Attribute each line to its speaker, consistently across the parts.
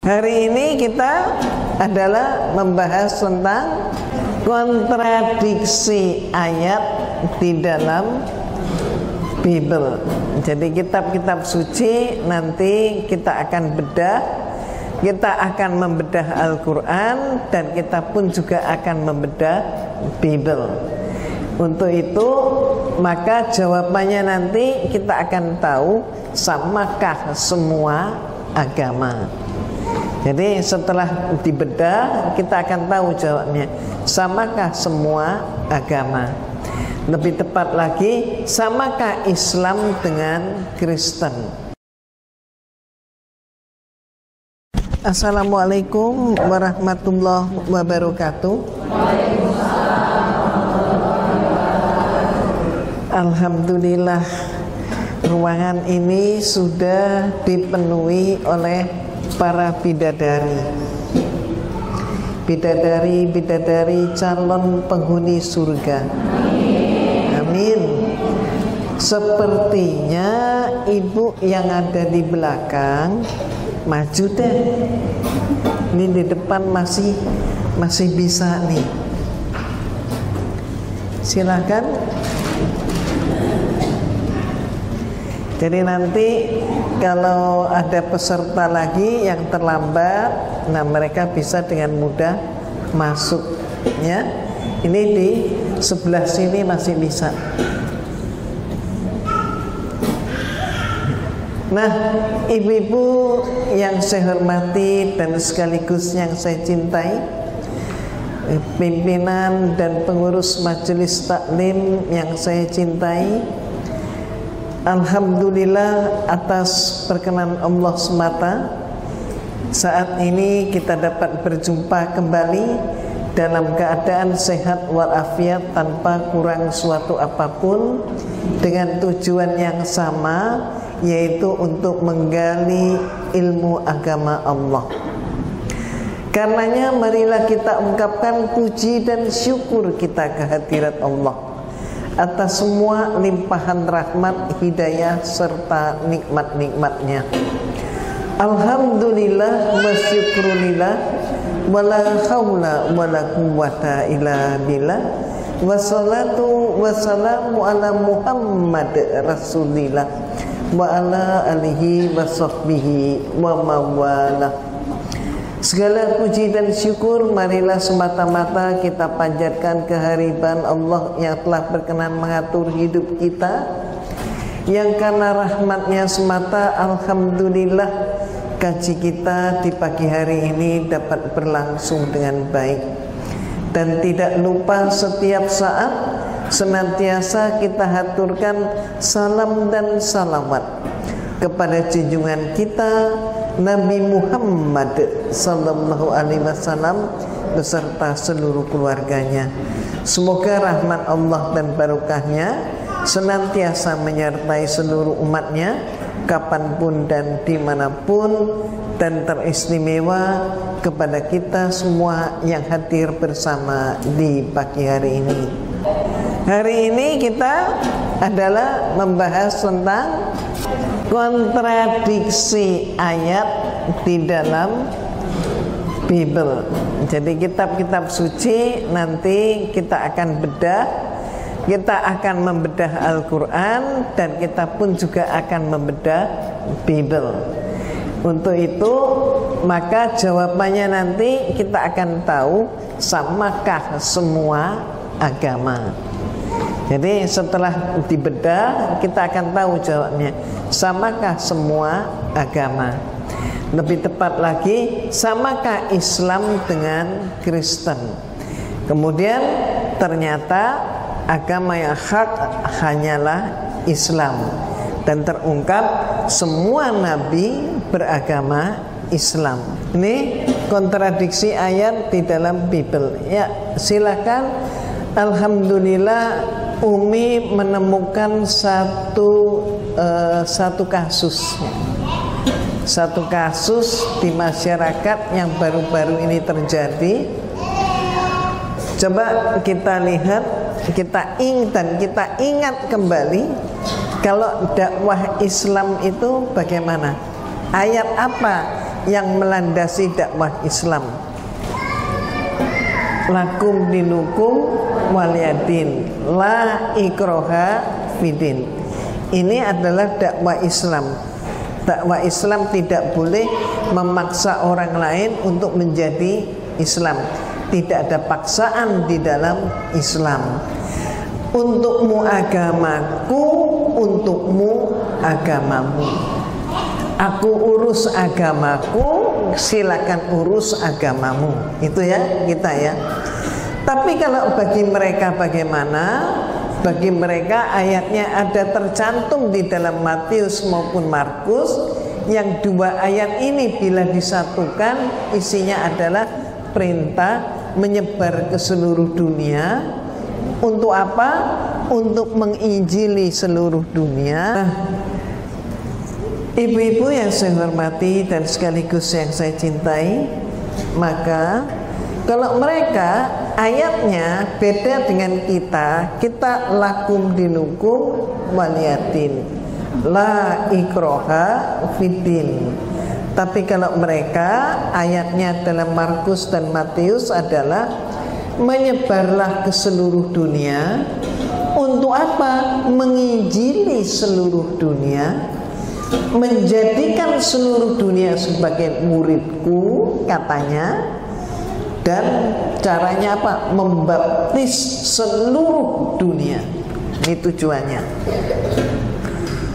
Speaker 1: Hari ini kita adalah membahas tentang kontradiksi ayat di dalam Bible. Jadi kitab-kitab suci nanti kita akan bedah. Kita akan membedah Al-Quran dan kita pun juga akan membedah Bible. Untuk itu maka jawabannya nanti kita akan tahu samakah semua agama. Jadi setelah dibedah kita akan tahu jawabnya, samakah semua agama. Lebih tepat lagi, samakah Islam dengan Kristen? Assalamualaikum warahmatullahi wabarakatuh. Alhamdulillah, ruangan ini sudah dipenuhi oleh para bidadari, bidadari calon penghuni surga. Amin. Sepertinya ibu yang ada di belakang maju deh. Ini di depan masih bisa nih. Silakan. Jadi nanti kalau ada peserta lagi yang terlambat, nah mereka bisa dengan mudah masuk ya. Ini di sebelah sini masih bisa. Nah, ibu-ibu yang saya hormati dan sekaligus yang saya cintai, pimpinan dan pengurus majelis taklim yang saya cintai, alhamdulillah atas perkenan Allah semata saat ini kita dapat berjumpa kembali dalam keadaan sehat walafiat tanpa kurang suatu apapun, dengan tujuan yang sama, yaitu untuk menggali ilmu agama Allah. Karenanya marilah kita ungkapkan puji dan syukur kita kehadirat Allah atas semua limpahan rahmat, hidayah serta nikmat-nikmatnya. Alhamdulillah wa syukrulillah wala haula wala quwwata illa billah, wassalatu wassalamu ala Muhammad Rasulillah wa ala alihi wa sahbihi wa mawalah. Segala puji dan syukur marilah semata-mata kita panjatkan kehadiran Allah yang telah berkenan mengatur hidup kita, yang karena rahmatnya semata alhamdulillah kaji kita di pagi hari ini dapat berlangsung dengan baik. Dan tidak lupa setiap saat senantiasa kita haturkan salam dan salawat kepada junjungan kita Nabi Muhammad sallallahu alaihi wasallam beserta seluruh keluarganya. Semoga rahmat Allah dan barokahnya senantiasa menyertai seluruh umatnya kapanpun dan dimanapun, dan teristimewa kepada kita semua yang hadir bersama di pagi hari ini. Hari ini kita adalah membahas tentang kontradiksi ayat di dalam Bible. Jadi kitab-kitab suci nanti kita akan bedah. Kita akan membedah Al-Quran dan kita pun juga akan membedah Bible. Untuk itu maka jawabannya nanti kita akan tahu samakah semua agama. Jadi setelah dibedah kita akan tahu jawabnya, samakah semua agama. Lebih tepat lagi, samakah Islam dengan Kristen. Kemudian ternyata agama yang hak hanyalah Islam, dan terungkap semua nabi beragama Islam. Ini kontradiksi ayat di dalam Bible. Ya, silakan. Alhamdulillah Umi menemukan satu kasus di masyarakat yang baru-baru ini terjadi. Coba kita lihat, kita ingat kembali kalau dakwah Islam itu bagaimana, ayat apa yang melandasi dakwah Islam. Lakum dinukum waliyadin, la ikroha fidin. Ini adalah dakwah Islam. Dakwah Islam tidak boleh memaksa orang lain untuk menjadi Islam. Tidak ada paksaan di dalam Islam. Untukmu agamaku, untukmu agamamu. Aku urus agamaku, silakan urus agamamu. Itu ya kita ya. Tapi kalau bagi mereka bagaimana? Bagi mereka ayatnya ada tercantum di dalam Matius maupun Markus. Yang dua ayat ini bila disatukan isinya adalah perintah menyebar ke seluruh dunia. Untuk apa? Untuk menginjili seluruh dunia. Nah, ibu-ibu yang saya hormati dan sekaligus yang saya cintai, maka kalau mereka ayatnya beda dengan kita lakum dinukum waliyatin, la ikroha fiddin. Tapi kalau mereka ayatnya dalam Markus dan Matius adalah menyebarlah ke seluruh dunia. Untuk apa? Menginjili seluruh dunia, menjadikan seluruh dunia sebagai muridku katanya. Dan caranya apa? Membaptis seluruh dunia. Ini tujuannya.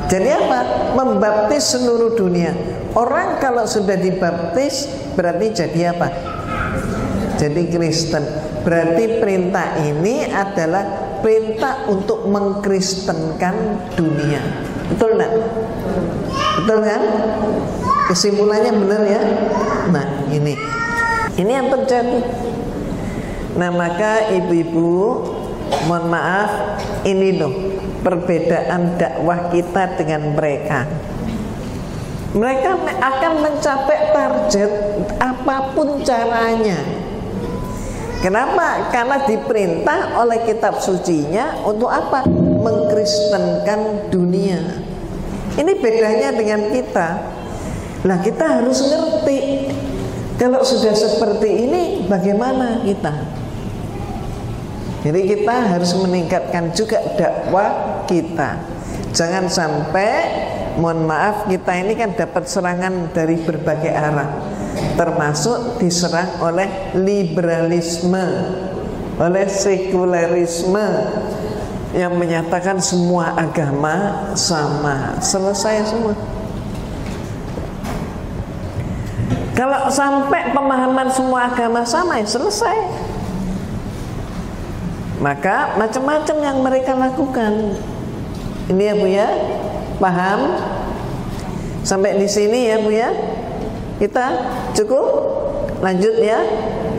Speaker 1: Jadi apa? Membaptis seluruh dunia. Orang kalau sudah dibaptis berarti jadi apa? Jadi Kristen. Berarti perintah ini adalah perintah untuk mengkristenkan dunia. Betul enggak? Betul kan? Kesimpulannya benar ya? Nah ini yang terjadi. Nah maka ibu-ibu, mohon maaf, ini loh perbedaan dakwah kita dengan mereka. Mereka akan mencapai target apapun caranya. Kenapa? Karena diperintah oleh kitab sucinya untuk apa? Mengkristenkan dunia. Ini bedanya dengan kita. Nah kita harus ngerti. Kalau sudah seperti ini bagaimana kita? Jadi kita harus meningkatkan juga dakwah kita. Jangan sampai, mohon maaf, kita ini kan dapat serangan dari berbagai arah. Termasuk diserang oleh liberalisme, oleh sekularisme yang menyatakan semua agama sama, selesai semua. Kalau sampai pemahaman semua agama sama ya selesai. Maka macam-macam yang mereka lakukan. Ini ya Bu ya, paham? Sampai di sini ya Bu ya. Kita cukup? Lanjut ya.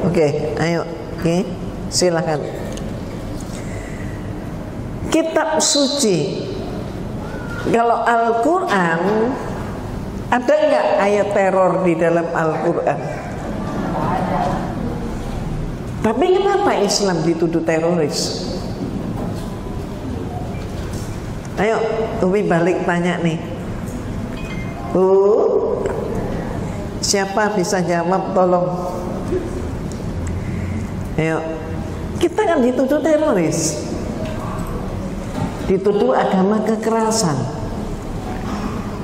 Speaker 1: Oke, ayo. Oke, silakan. Kitab suci. Kalau Al-Quran, ada nggak ayat teror di dalam Al-Quran? Tapi kenapa Islam dituduh teroris? Ayo, Umi balik tanya nih. Bu, siapa bisa jawab tolong? Ayo, kita kan dituduh teroris, dituduh agama kekerasan.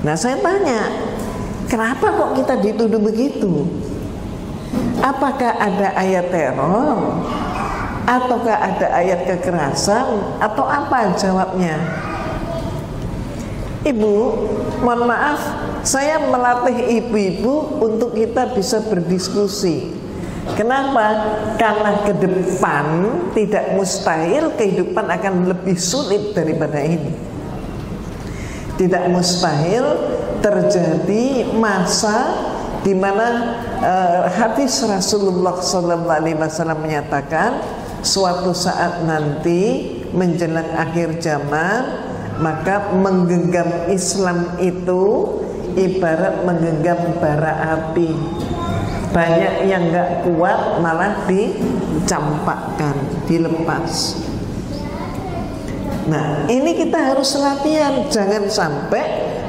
Speaker 1: Nah saya tanya, kenapa kok kita dituduh begitu? Apakah ada ayat teror? Ataukah ada ayat kekerasan? Atau apa jawabnya? Ibu, mohon maaf, saya melatih ibu-ibu untuk kita bisa berdiskusi. Kenapa? Karena ke depan tidak mustahil kehidupan akan lebih sulit daripada ini. Tidak mustahil terjadi masa di mana hadis Rasulullah SAW menyatakan suatu saat nanti menjelang akhir zaman, maka menggenggam Islam itu ibarat menggenggam bara api. Banyak yang gak kuat malah dicampakkan, dilepas. Nah ini kita harus latihan. Jangan sampai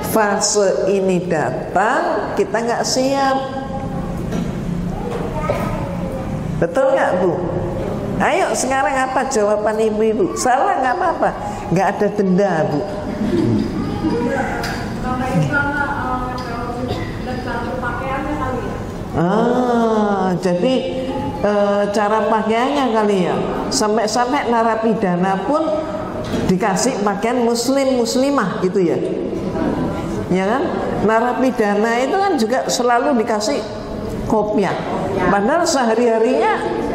Speaker 1: fase ini datang kita gak siap. Betul nggak Bu? Ayo sekarang apa jawaban ibu-ibu? Salah nggak apa-apa, nggak ada denda Bu. Jadi cara pakaiannya kali ya. Sampai-sampai narapidana pun dikasih pakaian muslimah gitu ya. Ya kan? Narapidana itu kan juga selalu dikasih kopiah. Padahal sehari-harinya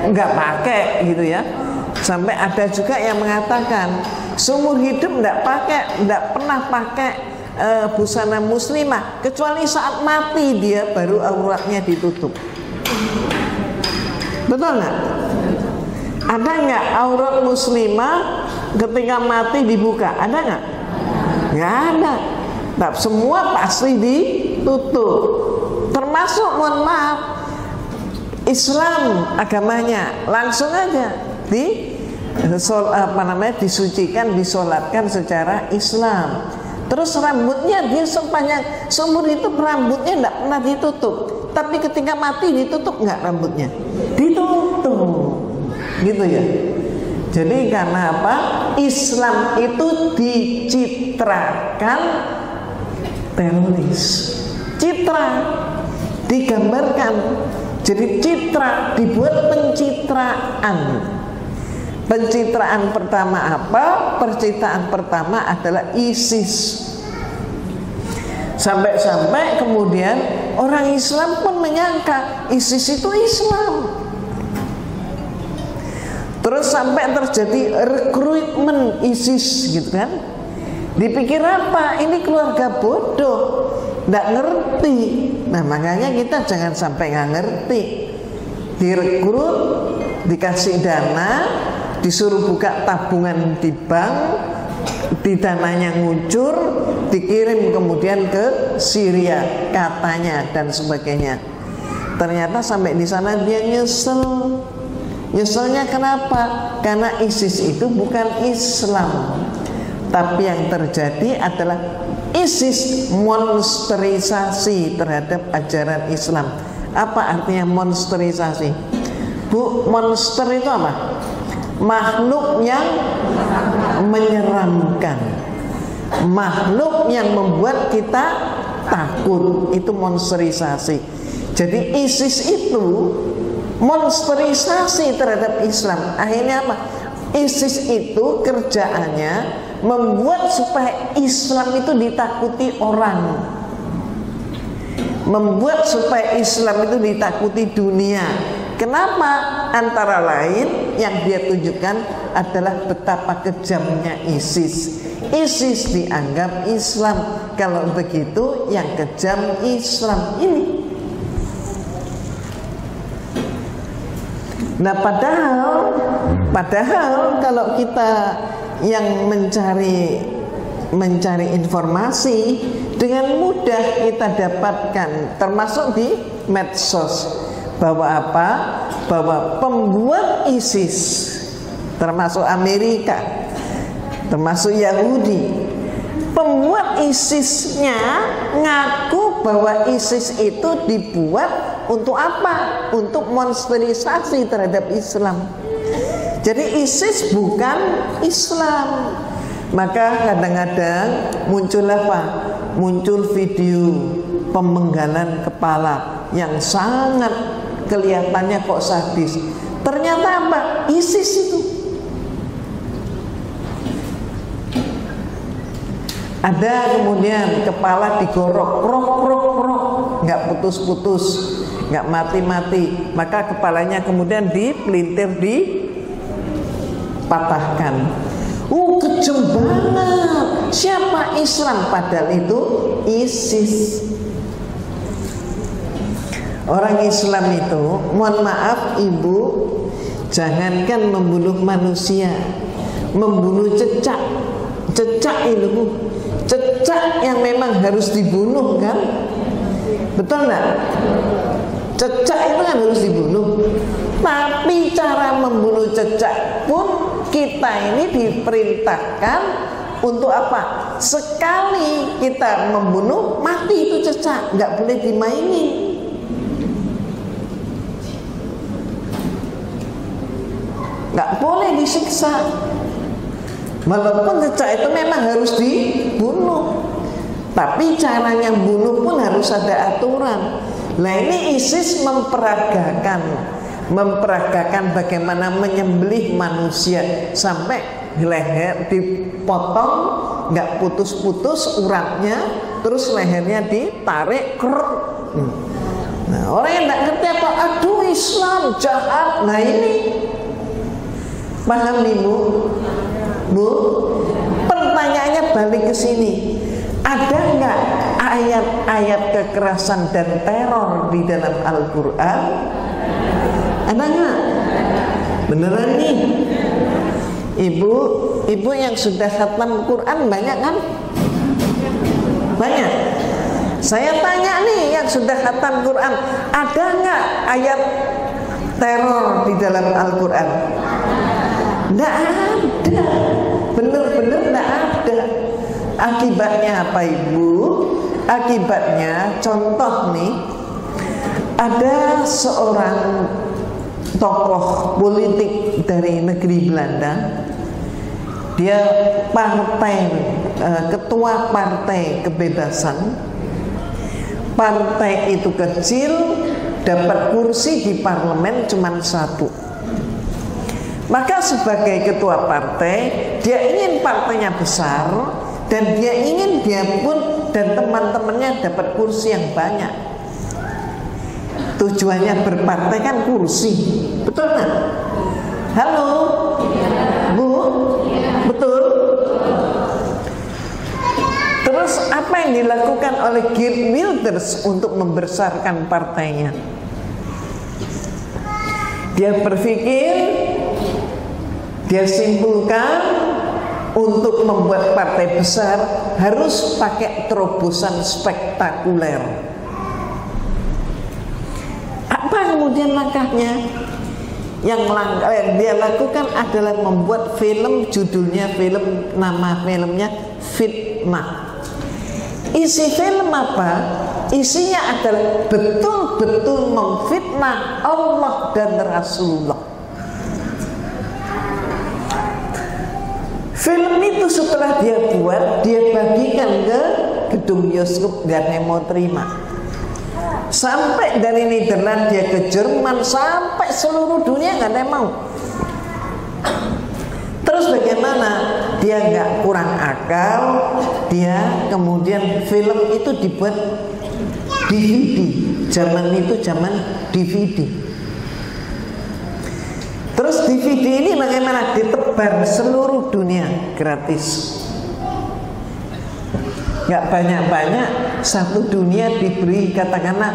Speaker 1: nggak pakai gitu ya. Sampai ada juga yang mengatakan seumur hidup nggak pernah pakai busana muslimah kecuali saat mati dia baru auratnya ditutup. Betul nggak? Ada nggak aurat muslimah ketika mati dibuka? Ada nggak? Nggak ada. Nah, semua pasti ditutup. Termasuk mohon maaf Islam agamanya langsung aja disucikan, disolatkan secara Islam. Terus rambutnya dia sepanjang seumur hidup rambutnya tidak pernah ditutup. Tapi ketika mati ditutup nggak rambutnya? Ditutup, gitu ya. Jadi karena apa? Islam itu dicitrakan teroris, citra digambarkan. Jadi citra dibuat pencitraan. Pencitraan pertama apa? Pencitraan pertama adalah ISIS. Sampai-sampai kemudian orang Islam pun menyangka ISIS itu Islam. Terus sampai terjadi rekrutmen ISIS gitu kan. Dipikir apa? Ini keluarga bodoh, nggak ngerti. Nah makanya kita jangan sampai nggak ngerti. Direkrut, dikasih dana, disuruh buka tabungan di bank, di dananya ngucur, dikirim kemudian ke Syria katanya dan sebagainya. Ternyata sampai di sana dia nyesel. Nyeselnya kenapa? Karena ISIS itu bukan Islam. Tapi yang terjadi adalah ISIS monsterisasi terhadap ajaran Islam. Apa artinya monsterisasi? Bu, monster itu apa? Makhluk yang menyeramkan, makhluk yang membuat kita takut, itu monsterisasi. Jadi ISIS itu monsterisasi terhadap Islam. Akhirnya apa? ISIS itu kerjaannya membuat supaya Islam itu ditakuti orang, membuat supaya Islam itu ditakuti dunia. Kenapa? Antara lain yang dia tunjukkan adalah betapa kejamnya ISIS. ISIS dianggap Islam. Kalau begitu yang kejam Islam ini. Nah padahal kalau kita yang mencari informasi dengan mudah kita dapatkan, termasuk di medsos, bahwa apa? Bahwa pembuat ISIS, termasuk Amerika, termasuk Yahudi, pembuat ISIS-nya ngaku bahwa ISIS itu dibuat untuk apa? Untuk monsterisasi terhadap Islam. Jadi ISIS bukan Islam. Maka kadang-kadang muncul apa? Muncul video pemenggalan kepala yang sangat kelihatannya kok sadis. Ternyata apa? ISIS itu. Ada kemudian kepala digorok, prok, nggak putus-putus, nggak mati-mati. Maka kepalanya kemudian dipelintir, dipatahkan. Kejam banget. Siapa Islam? Padahal itu ISIS. Orang Islam itu, mohon maaf ibu, jangankan membunuh manusia, membunuh cecak. Cecak itu, cecak yang memang harus dibunuh kan? Betul nggak? Cecak itu kan harus dibunuh. Tapi cara membunuh cecak pun kita ini diperintahkan untuk apa? Sekali kita membunuh, mati itu cecak, nggak boleh dimainin. nggak boleh disiksa. Walaupun cecak itu memang harus dibunuh, tapi caranya bunuh pun harus ada aturan. Nah ini ISIS memperagakan bagaimana menyembelih manusia sampai leher dipotong, nggak putus-putus uratnya, terus lehernya ditarik. Nah orang yang nggak ngerti apa, aduh Islam jahat. Nah ini paham nih Bu? Pertanyaannya balik ke sini. Ada nggak ayat-ayat kekerasan dan teror di dalam Al-Quran? Ada nggak? Beneran nih? Ibu yang sudah khatam Quran banyak kan? Banyak. Saya tanya nih yang sudah khatam Quran, ada nggak ayat teror di dalam Al-Quran? Nggak ada. Bener-bener nggak ada. Akibatnya apa Ibu? Akibatnya contoh nih, ada seorang tokoh politik dari negeri Belanda. Dia ketua partai kebebasan. Partai itu kecil, dapat kursi di parlemen cuma 1. Maka sebagai ketua partai, dia ingin partainya besar, dan dia ingin dia pun dan teman-temannya dapat kursi yang banyak. Tujuannya berpartai kan kursi, betul nggak? Halo, Bu, betul? Terus apa yang dilakukan oleh Geert Wilders untuk membesarkan partainya? Dia berpikir, dia simpulkan, untuk membuat partai besar harus pakai terobosan spektakuler. Apa kemudian langkahnya? Yang dia lakukan adalah membuat film, nama filmnya Fitnah. Isi film apa? Isinya adalah betul-betul memfitnah Allah dan Rasulullah. Film itu setelah dia buat, dia bagikan ke gedung bioskop, gak ada yang mau terima. Sampai dari Nederland dia ke Jerman, sampai seluruh dunia gak ada yang mau. Terus bagaimana? Dia gak kurang akal, dia kemudian film itu dibuat DVD. Zaman itu zaman DVD. Terus DVD ini bagaimana? Ditebar seluruh dunia gratis. Gak banyak-banyak, satu dunia diberi katakanlah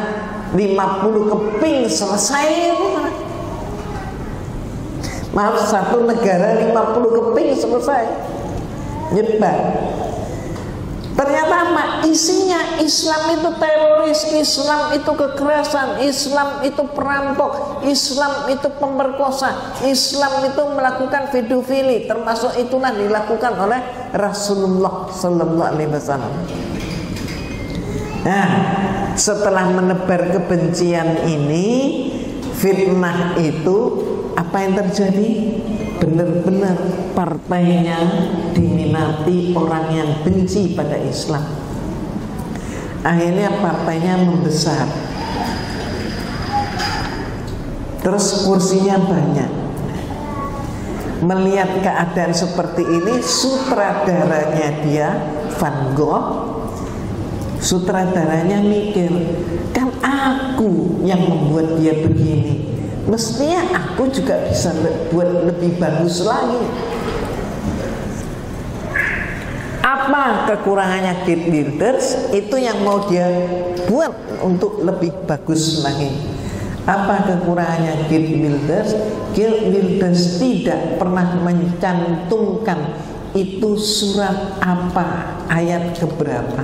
Speaker 1: 50 keping selesai. Maaf, satu negara 50 keping selesai nyebar. Ternyata apa? Isinya Islam itu teroris, Islam itu kekerasan, Islam itu perampok, Islam itu pemerkosa, Islam itu melakukan pedofili, termasuk itulah dilakukan oleh Rasulullah Sallallahu Alaihi Wasallam. Nah, setelah menebar kebencian ini, fitnah itu apa yang terjadi? Benar-benar partainya diminati orang yang benci pada Islam. Akhirnya partainya membesar, terus kursinya banyak. Melihat keadaan seperti ini, sutradaranya dia, Van Gogh, sutradaranya mikir, kan aku yang membuat dia begini, mestinya aku juga bisa buat lebih bagus lagi. Apa kekurangannya Geert Wilders? Itu yang mau dia buat untuk lebih bagus lagi. Apa kekurangannya Geert Wilders? Geert Wilders tidak pernah mencantumkan itu surat apa, ayat keberapa.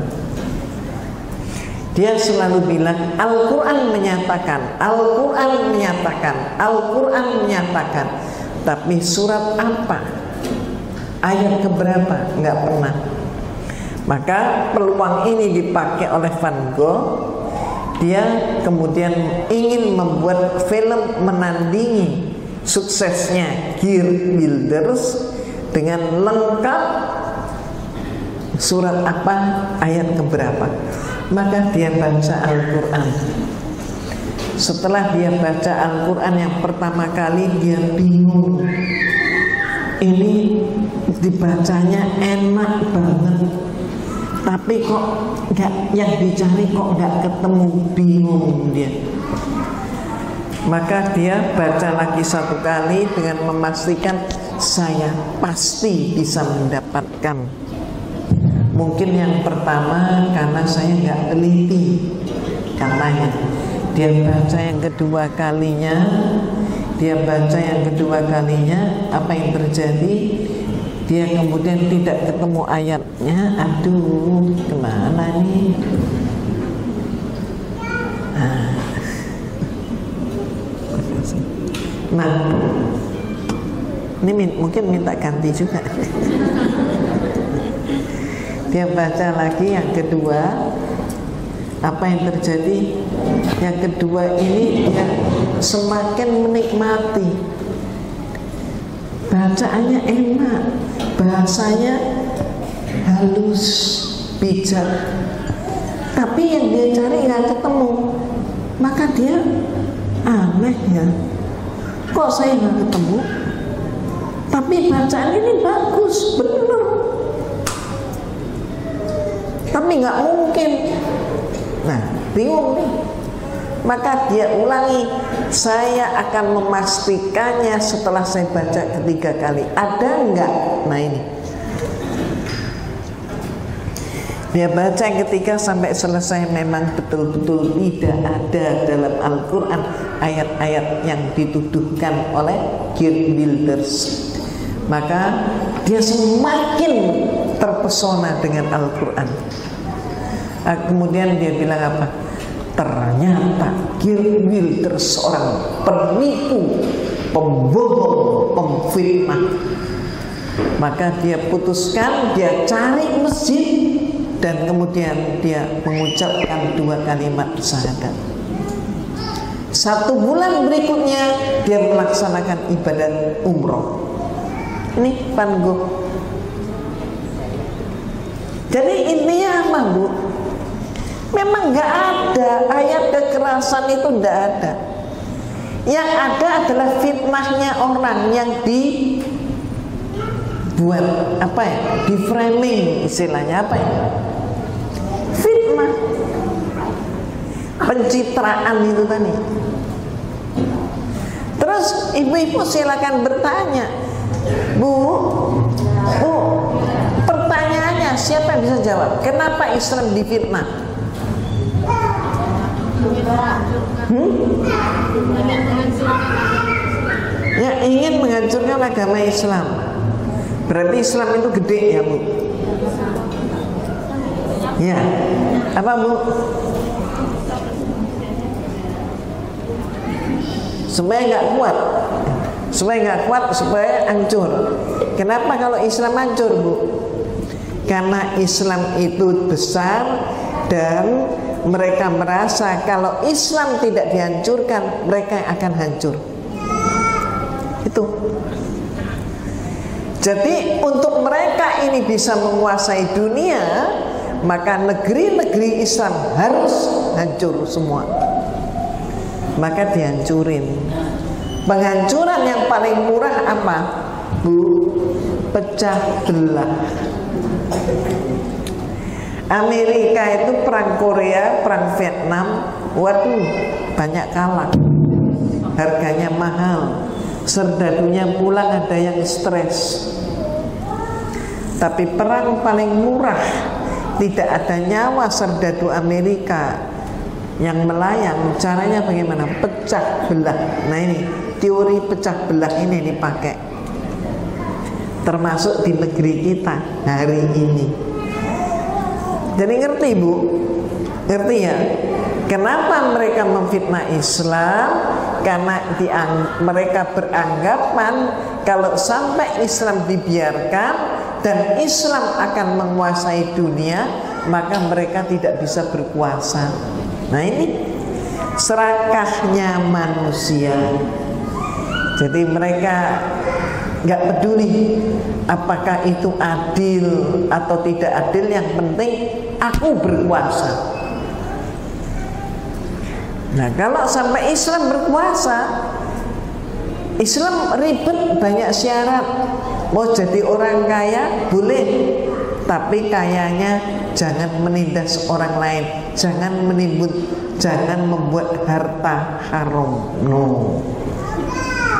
Speaker 1: Dia selalu bilang Al-Quran menyatakan, Al-Quran menyatakan, Al-Quran menyatakan. Tapi surat apa, ayat keberapa, nggak pernah. Maka peluang ini dipakai oleh Van Gogh. Dia kemudian ingin membuat film menandingi suksesnya Gear Builders dengan lengkap surat apa, ayat keberapa. Maka dia baca Al-Quran. Setelah dia baca Al-Quran yang pertama kali, dia bingung. Ini dibacanya enak banget, tapi kok nggak, yang dicari kok nggak ketemu, bingung dia. Maka dia baca lagi satu kali dengan memastikan saya pasti bisa mendapatkan. Mungkin yang pertama karena saya nggak teliti, katanya. Dia baca yang kedua kalinya, apa yang terjadi? Dia kemudian tidak ketemu ayatnya. Aduh, kemana nih? Nah, ini mungkin minta ganti juga. Dia baca lagi yang kedua, apa yang terjadi? Yang kedua ini dia semakin menikmati. Bacaannya enak, bahasanya halus, bijak. Tapi yang dia cari nggak ketemu. Maka dia aneh ya. Kok saya nggak ketemu? Tapi bacaan ini bagus, benar. Tapi nggak mungkin. Nah, bingung nih. Maka dia ulangi, saya akan memastikannya setelah saya baca ketiga kali. Ada enggak? Nah ini, dia baca ketiga sampai selesai, memang betul-betul tidak ada dalam Al-Quran ayat-ayat yang dituduhkan oleh Gear Builders. Maka dia semakin terpesona dengan Al-Quran. Kemudian dia bilang apa? Ternyata Gear Builders seorang penipu, pembohong, pemfitnah. Maka dia putuskan, dia cari masjid, dan kemudian dia mengucapkan 2 kalimat syahadat. 1 bulan berikutnya dia melaksanakan ibadah umroh. Ini Panggung. Jadi intinya apa, Bu? Memang nggak ada ayat kekerasan, itu nggak ada. Yang ada adalah fitnahnya orang yang dibuat apa ya? Di framing istilahnya apa ya? Fitnah, pencitraan itu tadi. Terus ibu-ibu silakan bertanya, Bu, pertanyaannya siapa yang bisa jawab? Kenapa Islam difitnah? Ya, ingin menghancurkan agama Islam. Berarti Islam itu gede ya, Bu? Ya, apa, Bu? Supaya nggak kuat, supaya hancur. Kenapa kalau Islam hancur, Bu? Karena Islam itu besar dan mereka merasa kalau Islam tidak dihancurkan, mereka akan hancur. Itu. Jadi untuk mereka ini bisa menguasai dunia, maka negeri-negeri Islam harus hancur semua. Maka dihancurin. Penghancuran yang paling murah apa, Bu? Pecah belah. Amerika itu perang Korea, perang Vietnam, waduh, banyak kalah. Harganya mahal. Serdadunya pulang ada yang stres. Tapi perang paling murah, tidak ada nyawa serdadu Amerika yang melayang. Caranya bagaimana? Pecah belah. Nah ini, teori pecah belah ini dipakai. Termasuk di negeri kita hari ini. Jadi ngerti, Bu? Ngerti ya? Kenapa mereka memfitnah Islam? Karena mereka beranggapan kalau sampai Islam dibiarkan dan Islam akan menguasai dunia, maka mereka tidak bisa berkuasa. Nah ini serakahnya manusia. Jadi mereka nggak peduli apakah itu adil atau tidak adil, yang penting aku berkuasa. Nah, kalau sampai Islam berkuasa, Islam ribet, banyak syarat. Mau jadi orang kaya boleh, tapi kayanya jangan menindas orang lain, jangan menimbun, jangan membuat harta haram. No.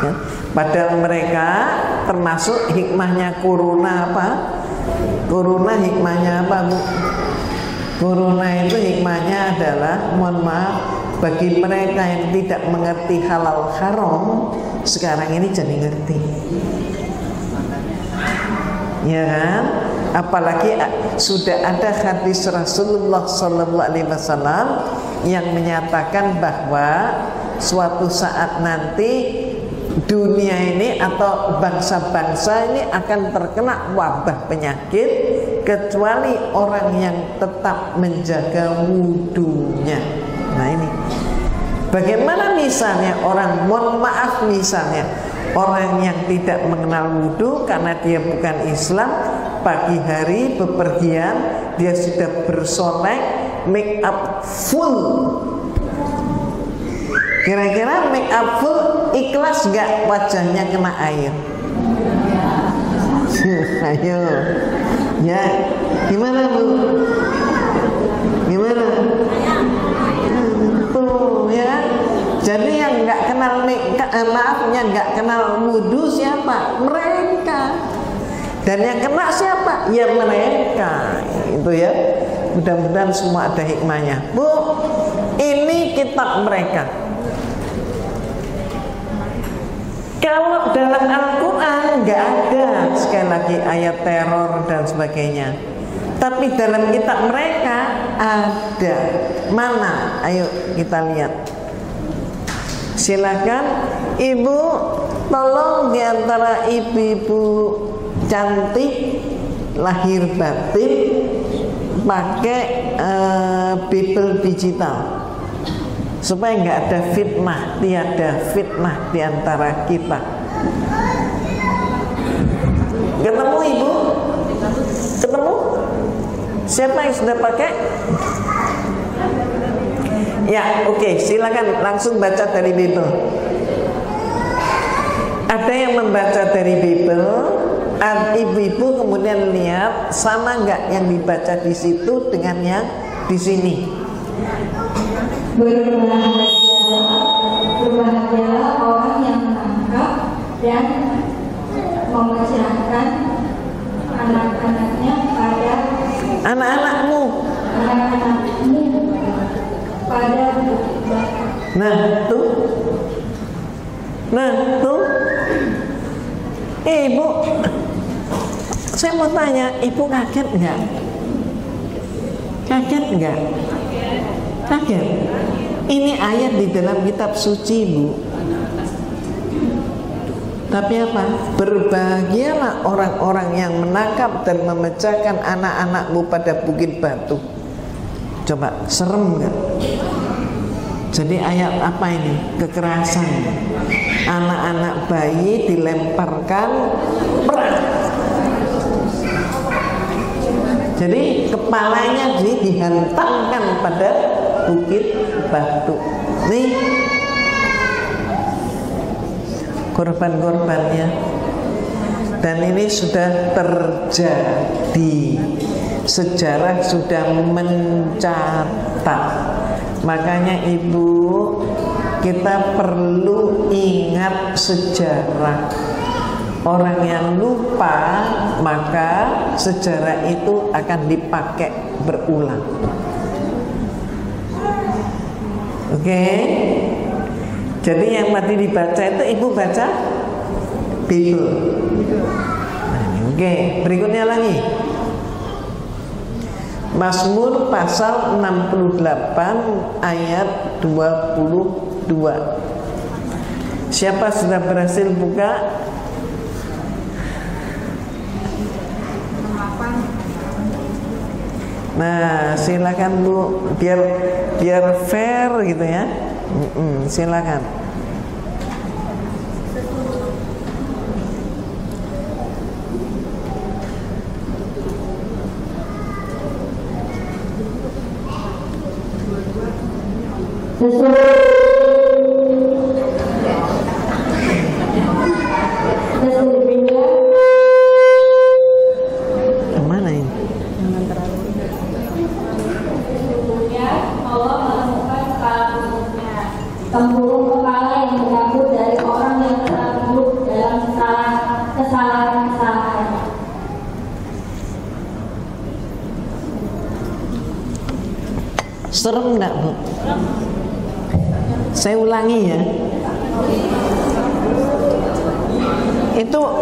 Speaker 1: Ya. Padahal mereka termasuk hikmahnya corona apa? Corona hikmahnya apa, Bu? Corona itu hikmahnya adalah, mohon maaf, bagi mereka yang tidak mengerti halal haram, sekarang ini jadi ngerti. Ya kan? Apalagi sudah ada hadis Rasulullah SAW yang menyatakan bahwa suatu saat nanti dunia ini atau bangsa-bangsa ini akan terkena wabah penyakit kecuali orang yang tetap menjaga wudunya. Nah ini, bagaimana misalnya orang, mohon maaf, misalnya orang yang tidak mengenal wudu karena dia bukan Islam, pagi hari bepergian, dia sudah bersolek, make up full. Kira-kira make up full, ikhlas gak wajahnya kena air? Ayo, ya, gimana Bu? Gimana? Tuh ya. Jadi yang nggak kenal maafnya nggak kenal wudu siapa? Mereka. Dan yang kena siapa? Ya mereka. Itu ya. Mudah-mudahan semua ada hikmahnya. Bu, ini kitab mereka. Kalau dalam Al-Quran nggak ada, sekali lagi, ayat teror dan sebagainya. Tapi dalam kitab mereka ada. Mana? Ayo kita lihat. Silakan Ibu, tolong diantara ibu-ibu cantik lahir batin pakai Bible digital, supaya nggak ada fitnah, tiada fitnah diantara kita. Ketemu Ibu? Ketemu? Siapa yang sudah pakai? Ya, oke, silakan langsung baca dari Bible. Ada yang membaca dari Bible, ibu-ibu kemudian lihat sama nggak yang dibaca di situ dengan yang di sini.
Speaker 2: Berbahagialah orang yang menangkap dan memecahkan anak-anaknya pada
Speaker 1: anak-anakmu
Speaker 2: pada
Speaker 1: Nah tuh Ibu, saya mau tanya, Ibu kaget nggak? Kaget nggak? Kaget. Ini ayat di dalam kitab suci, Bu. Tapi apa? Berbahagialah orang-orang yang menangkap dan memecahkan anak-anakmu pada bukit batu. Coba, serem nggak? Jadi ayat apa ini? Kekerasan. Anak-anak bayi dilemparkan perang. Jadi kepalanya dihantamkan pada bukit batu. Nih korban-korbannya. Dan ini sudah terjadi. Sejarah sudah mencatat. Makanya Ibu, kita perlu ingat sejarah. Orang yang lupa, maka sejarah itu akan dipakai berulang. Oke? Jadi yang tadi dibaca itu Ibu baca Bible. Oke, berikutnya lagi. Mazmur pasal 68 ayat 22. Siapa sudah berhasil buka? Nah, silakan Bu, biar fair gitu ya. Silakan. Kemana ini?
Speaker 2: Allah menemukan kepala khususnya, tempurung kepala yang mengganggu dari orang yang telah hidup dalam kesalahan-kesalahan.
Speaker 1: Serem enggak, Bu? Saya ulangi ya.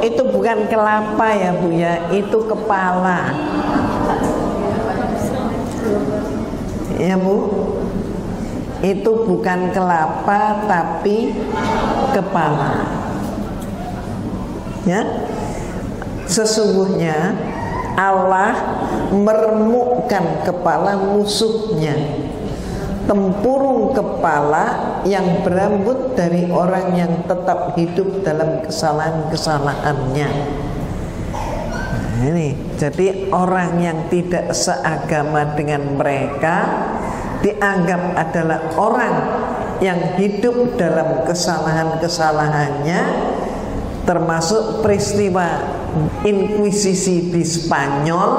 Speaker 1: Itu bukan kelapa ya, Bu ya, itu kepala. Ya, Bu. Itu bukan kelapa tapi kepala. Ya. Sesungguhnya Allah meremukkan kepala musuhnya, tempurung kepala yang berambut dari orang yang tetap hidup dalam kesalahan-kesalahannya. Nah, ini jadi orang yang tidak seagama dengan mereka dianggap adalah orang yang hidup dalam kesalahan-kesalahannya, termasuk peristiwa Inkuisisi di Spanyol,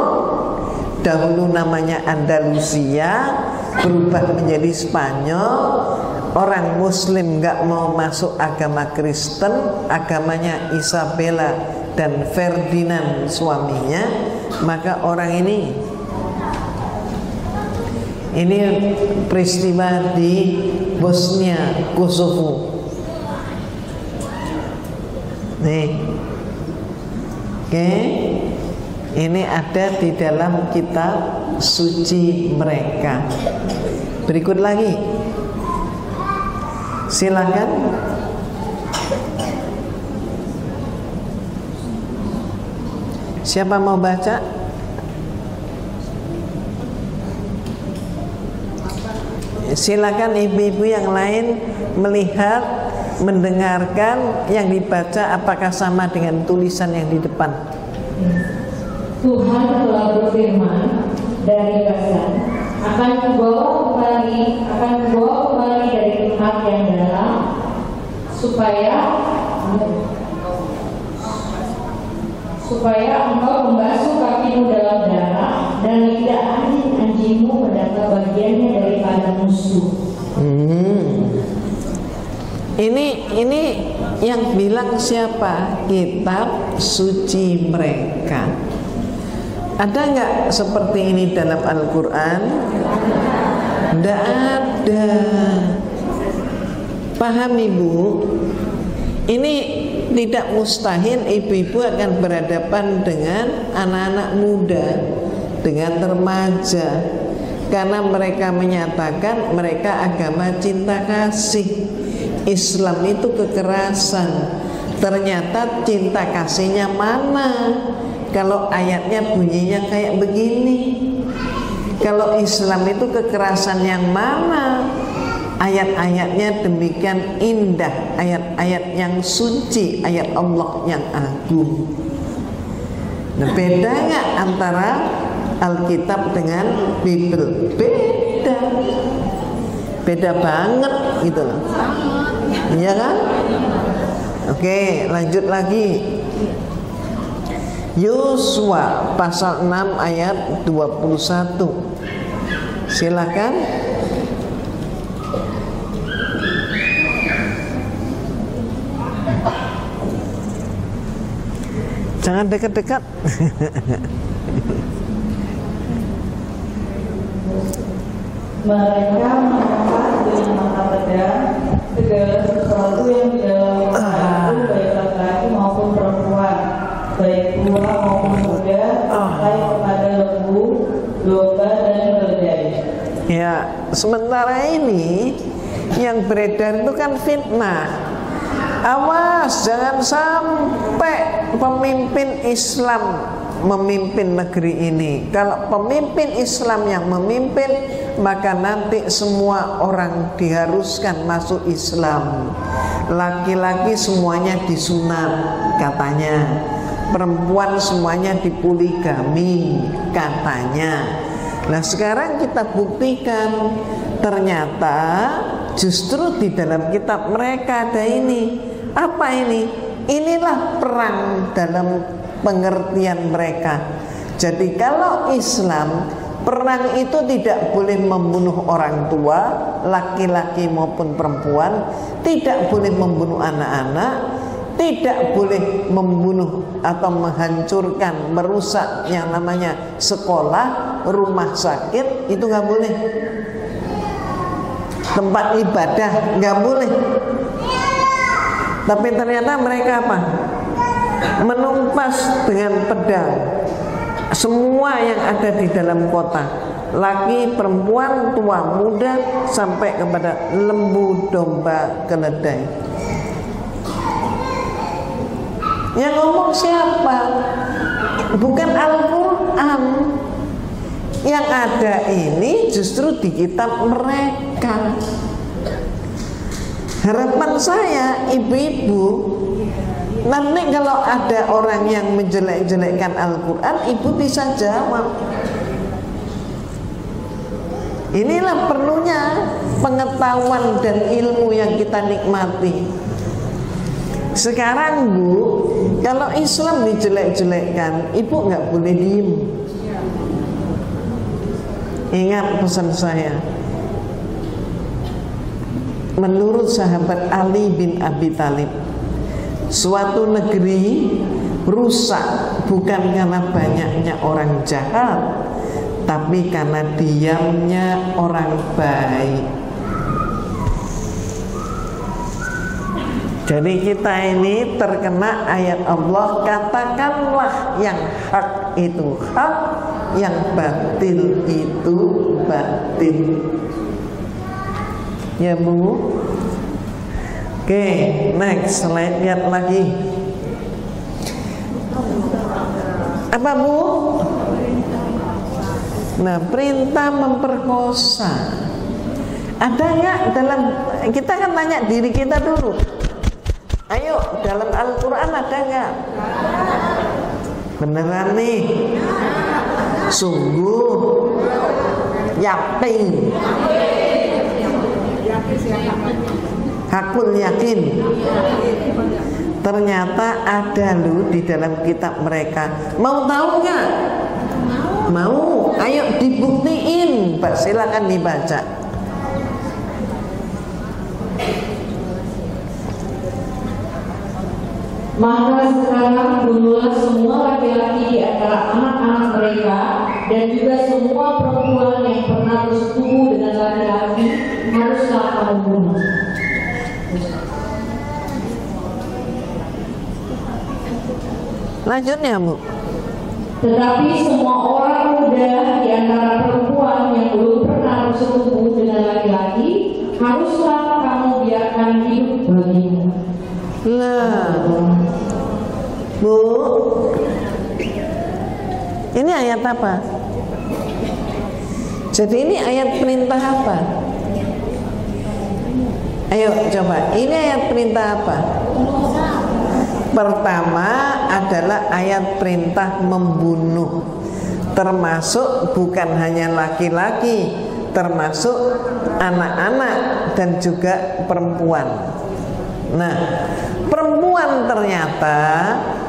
Speaker 1: dahulu namanya Andalusia, berubah menjadi Spanyol. Orang Muslim nggak mau masuk agama Kristen, agamanya Isabella dan Ferdinand suaminya, maka orang ini peristiwa di Bosnia Kosovo. Nih. Oke, ini ada di dalam kitab suci mereka. Berikut lagi, silakan. Siapa mau baca? Silakan ibu-ibu yang lain melihat, mendengarkan yang dibaca apakah sama dengan tulisan yang di depan.
Speaker 2: Tuhan telah berfirman dari Basan, akan kubawa kembali dari tempat yang dalam, supaya engkau membasuh kakimu dalam darah dan lidah anjing-anjingmu mendapat bagiannya daripada musuh.
Speaker 1: Ini yang bilang siapa? Kitab suci mereka. Ada nggak seperti ini dalam Al-Quran? Tidak ada. Paham Ibu? Ini tidak mustahil ibu-ibu akan berhadapan dengan anak-anak muda, dengan remaja, karena mereka menyatakan mereka agama cinta kasih. Islam itu kekerasan. Ternyata cinta kasihnya mana? Kalau ayatnya bunyinya kayak begini. Kalau Islam itu kekerasan yang mana? Ayat-ayatnya demikian indah, ayat-ayat yang suci, ayat Allah yang agung. Nah, beda nggak antara Alkitab dengan Bible? Beda. Beda banget gitu loh. Iya kan? Oke, lanjut lagi. Yosua pasal 6 ayat 21. Silakan. Jangan dekat-dekat.
Speaker 3: Mereka mengangkat dengan mata pedang segala sesuatu yang di dalam itu, baik laki-laki maupun perempuan, baik tua maupun muda, sampai kepada lembu, domba dan keledai.
Speaker 1: Ya, sementara ini yang beredar itu kan fitnah. Awas, jangan sampai pemimpin Islam memimpin negeri ini. Kalau pemimpin Islam yang memimpin, maka nanti semua orang diharuskan masuk Islam. Laki-laki semuanya disunat katanya, perempuan semuanya dipoligami katanya. Nah sekarang kita buktikan ternyata justru di dalam kitab mereka ada ini. Apa ini? Inilah perang dalam pengertian mereka. Jadi kalau Islam, perang itu tidak boleh membunuh orang tua, laki-laki maupun perempuan, tidak boleh membunuh anak-anak, tidak boleh membunuh atau menghancurkan, merusak yang namanya sekolah, rumah sakit, itu nggak boleh. Tempat ibadah nggak boleh. Tapi ternyata mereka apa? Menumpas dengan pedang semua yang ada di dalam kota, laki, perempuan, tua, muda, sampai kepada lembu, domba, keledai. Yang ngomong siapa? Bukan Al-Quran. Yang ada ini justru di kitab mereka. Harapan saya, ibu-ibu, nanti kalau ada orang yang menjelek-jelekkan Al-Quran, ibu bisa jawab. Inilah perlunya pengetahuan dan ilmu yang kita nikmati. Sekarang Bu, kalau Islam dijelek-jelekkan, ibu nggak boleh diem. Ingat pesan saya. Menurut sahabat Ali bin Abi Thalib, suatu negeri rusak bukan karena banyaknya orang jahat, tapi karena diamnya orang baik. Jadi kita ini terkena ayat Allah, katakanlah yang hak itu hak, yang batil itu batil. Ya Bu. Oke, next slide, lihat lagi. Apa Bu? Nah, perintah memperkosa. Ada nggak dalam, kita kan tanya diri kita dulu. Ayo, dalam Al-Quran ada nggak? Beneran nih? Sungguh? Yakin? Hakul yakin. Ternyata ada loh di dalam kitab mereka. Mau tahu nggak? Mau? Ayo dibuktiin. Pak, silakan dibaca.
Speaker 2: Maka sekarang bunuhlah semua laki-laki di antara anak-anak mereka dan juga semua perempuan yang pernah bersetubuh dengan laki-laki, haruslah kamu bunuh.
Speaker 1: Lanjutnya Bu.
Speaker 2: Tetapi semua orang muda di antara perempuan yang belum pernah bersetubuh dengan laki-laki, haruslah kamu biarkan hidup bagimu.
Speaker 1: Lah, Bu, ini ayat apa? Jadi ini ayat perintah apa? Ayo coba, ini ayat perintah apa? Pertama adalah ayat perintah membunuh, termasuk bukan hanya laki-laki, termasuk anak-anak dan juga perempuan. Nah, perempuan ternyata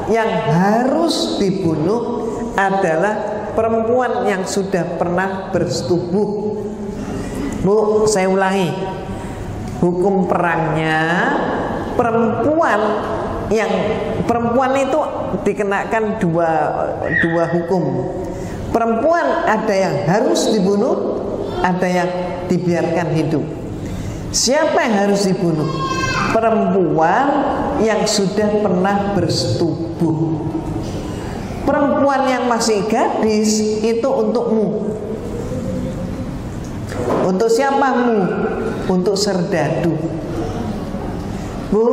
Speaker 1: yang harus dibunuh adalah perempuan yang sudah pernah bersetubuh. Bu, saya ulangi. Hukum perangnya perempuan itu dikenakan dua hukum. Perempuan ada yang harus dibunuh, ada yang dibiarkan hidup. Siapa yang harus dibunuh? Perempuan yang sudah pernah bersetubuh. Perempuan yang masih gadis itu untukmu. Untuk siapamu? Untuk serdadu. Bu,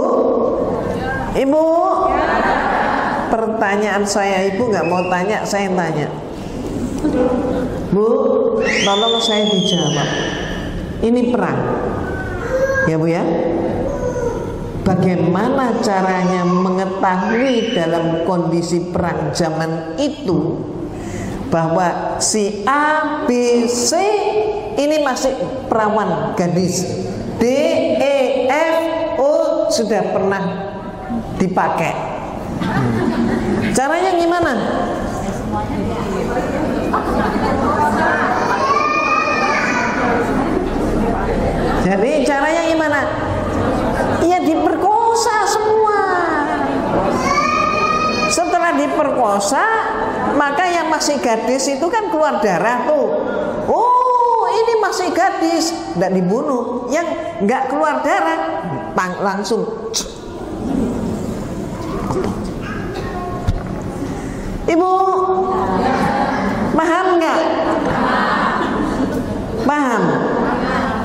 Speaker 1: Ibu, pertanyaan saya, Ibu nggak mau tanya, saya tanya. Bu, tolong saya dijawab. Ini perang, ya Bu ya. Bagaimana caranya mengetahui dalam kondisi perang zaman itu bahwa si A, B, C ini masih perawan gadis D, E, F, O sudah pernah dipakai. Caranya gimana? Jadi caranya gimana? Ya diperkosa semua. Setelah diperkosa, maka yang masih gadis itu kan keluar darah tuh. Oh, ini masih gadis, tidak dibunuh. Yang nggak keluar darah, langsung. Ibu, paham nggak? Paham?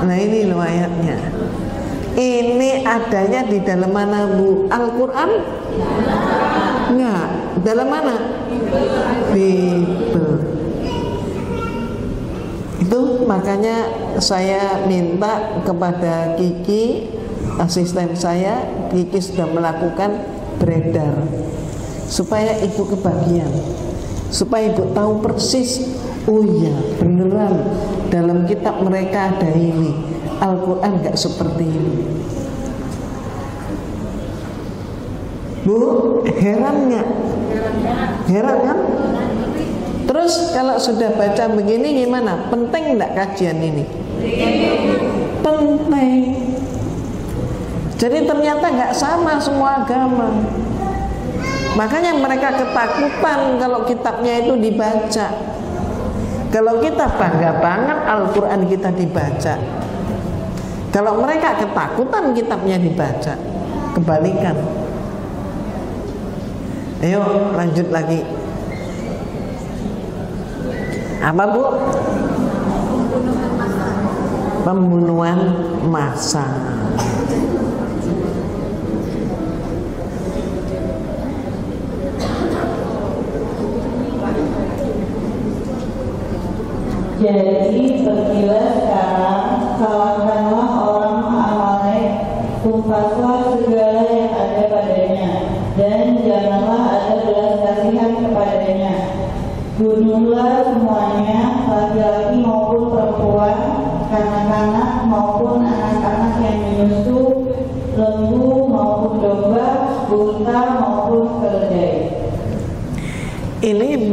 Speaker 1: Nah ini loh ayatnya. Ini adanya di dalam mana, Bu? Al-Quran? Enggak. Dalam mana? Bible. Itu makanya saya minta kepada Kiki, asisten saya. Kiki sudah melakukan beredar supaya ibu kebagian, supaya ibu tahu persis. Oh iya, beneran dalam kitab mereka ada ini. Al-Quran gak seperti ini. Bu, heran gak? Heran kan? Terus kalau sudah baca begini gimana? Penting gak kajian ini? Penting. Jadi ternyata gak sama semua agama. Makanya mereka ketakutan kalau kitabnya itu dibaca. Kalau kita bangga banget Al-Quran kita dibaca. Kalau mereka ketakutan kitabnya dibaca. Kebalikan. Ayo lanjut lagi. Apa Bu? Pembunuhan massal.
Speaker 3: Jadi pergilah sekarang, kalahkanlah orang Amalek, tumpaslah segala yang ada padanya, dan janganlah ada belas kasihan kepadanya. Bunuhlah semuanya, laki-laki maupun perempuan, kanak-kanak maupun anak-anak yang menyusu, lembu maupun domba, unta maupun keledai.
Speaker 1: Ini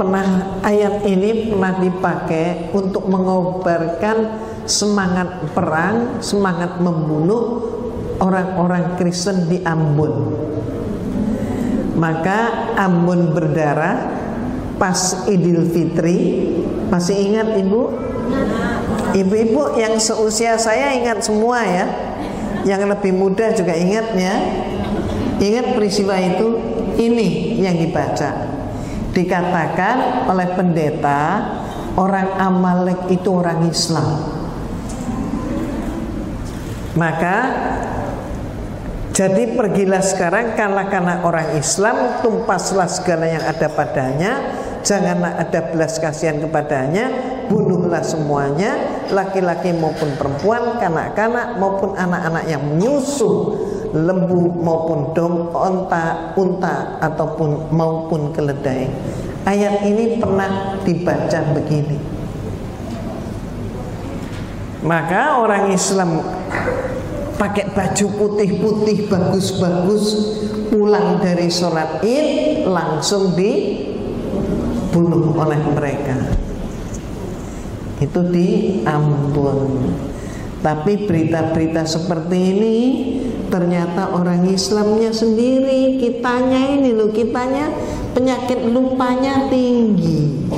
Speaker 1: ayat ini pernah dipakai untuk mengobarkan semangat perang, semangat membunuh orang-orang Kristen di Ambon. Maka Ambon berdarah pas Idul Fitri. Masih ingat Ibu? Ibu-ibu yang seusia saya ingat semua ya. Yang lebih muda juga ingatnya. Ingat peristiwa itu. Ini yang dibaca. Dikatakan oleh pendeta, orang Amalek itu orang Islam. Maka jadi pergilah sekarang, kalahkanlah orang Islam, tumpaslah segala yang ada padanya, janganlah ada belas kasihan kepadanya, bunuhlah semuanya, laki-laki maupun perempuan, kanak-kanak maupun anak-anak yang menyusu, lembu maupun unta ataupun maupun keledai. Ayat ini pernah dibaca begini. Maka orang Islam pakai baju putih-putih bagus-bagus, pulang dari sholat Id langsung dibunuh oleh mereka. Itu di Ambon. Tapi berita-berita seperti ini ternyata orang Islamnya sendiri, kitanya ini loh, kitanya penyakit lupanya tinggi.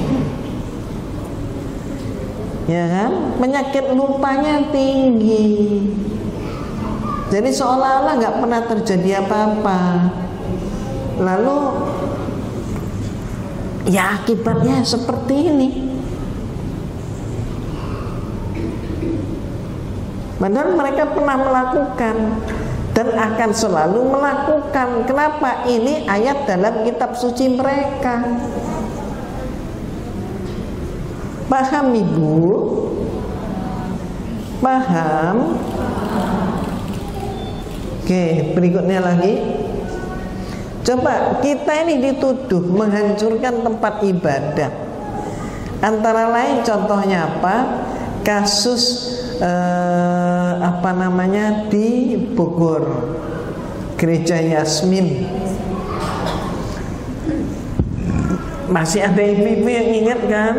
Speaker 1: Ya kan? Penyakit lupanya tinggi. Jadi seolah-olah nggak pernah terjadi apa-apa. Lalu ya akibatnya seperti ini. Padahal mereka pernah melakukan dan akan selalu melakukan. Kenapa? Ini ayat dalam kitab suci mereka. Paham Ibu? Paham? Oke, berikutnya lagi. Coba, kita ini dituduh menghancurkan tempat ibadah. Antara lain contohnya apa? Kasus di Bogor, Gereja Yasmin. Masih ada ibu-ibu yang ingat kan?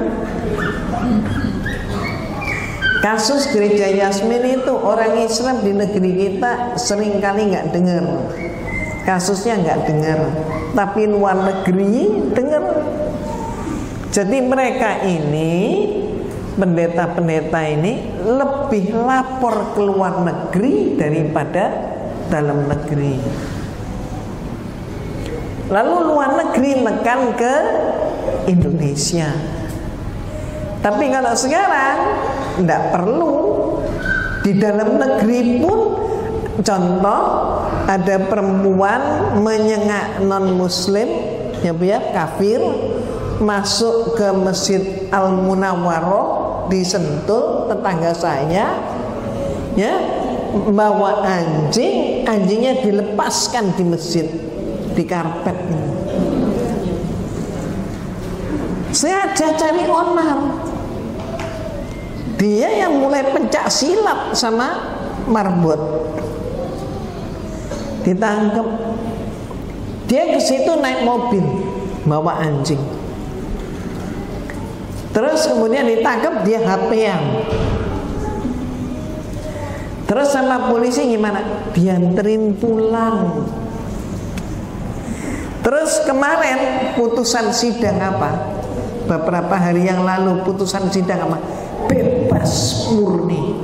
Speaker 1: Kasus Gereja Yasmin itu orang Islam di negeri kita seringkali nggak dengar. Kasusnya nggak dengar, tapi luar negeri dengar. Jadi mereka ini, pendeta-pendeta ini lebih lapor ke luar negeri daripada dalam negeri. Lalu luar negeri menekan ke Indonesia. Tapi kalau sekarang tidak perlu. Di dalam negeri pun, contoh ada perempuan menyengat non muslim, ya Bu ya, kafir, masuk ke Masjid Al-Munawwaroh di Sentul, tetangga saya, ya, bawa anjing, anjingnya dilepaskan di masjid, di karpet. Saya aja cari onar. Dia yang mulai pencak silat sama marbot, ditangkap. Dia ke situ naik mobil, bawa anjing. Terus kemudian ditangkap, dia HP-an. Terus sama polisi gimana? Dianterin pulang. Terus kemarin putusan sidang apa? Beberapa hari yang lalu putusan sidang apa? Bebas murni.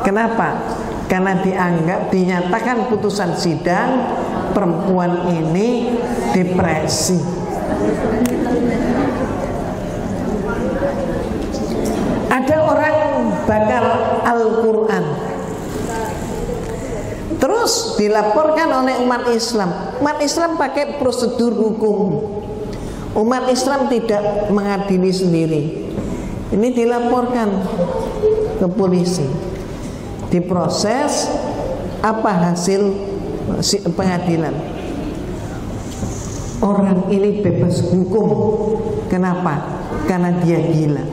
Speaker 1: Kenapa? Karena dinyatakan putusan sidang perempuan ini depresi. Ada orang bakar Al-Quran, terus dilaporkan oleh umat Islam. Umat Islam pakai prosedur hukum. Umat Islam tidak mengadili sendiri. Ini dilaporkan ke polisi, diproses. Apa hasil pengadilan? Orang ini bebas hukum. Kenapa? Karena dia gila.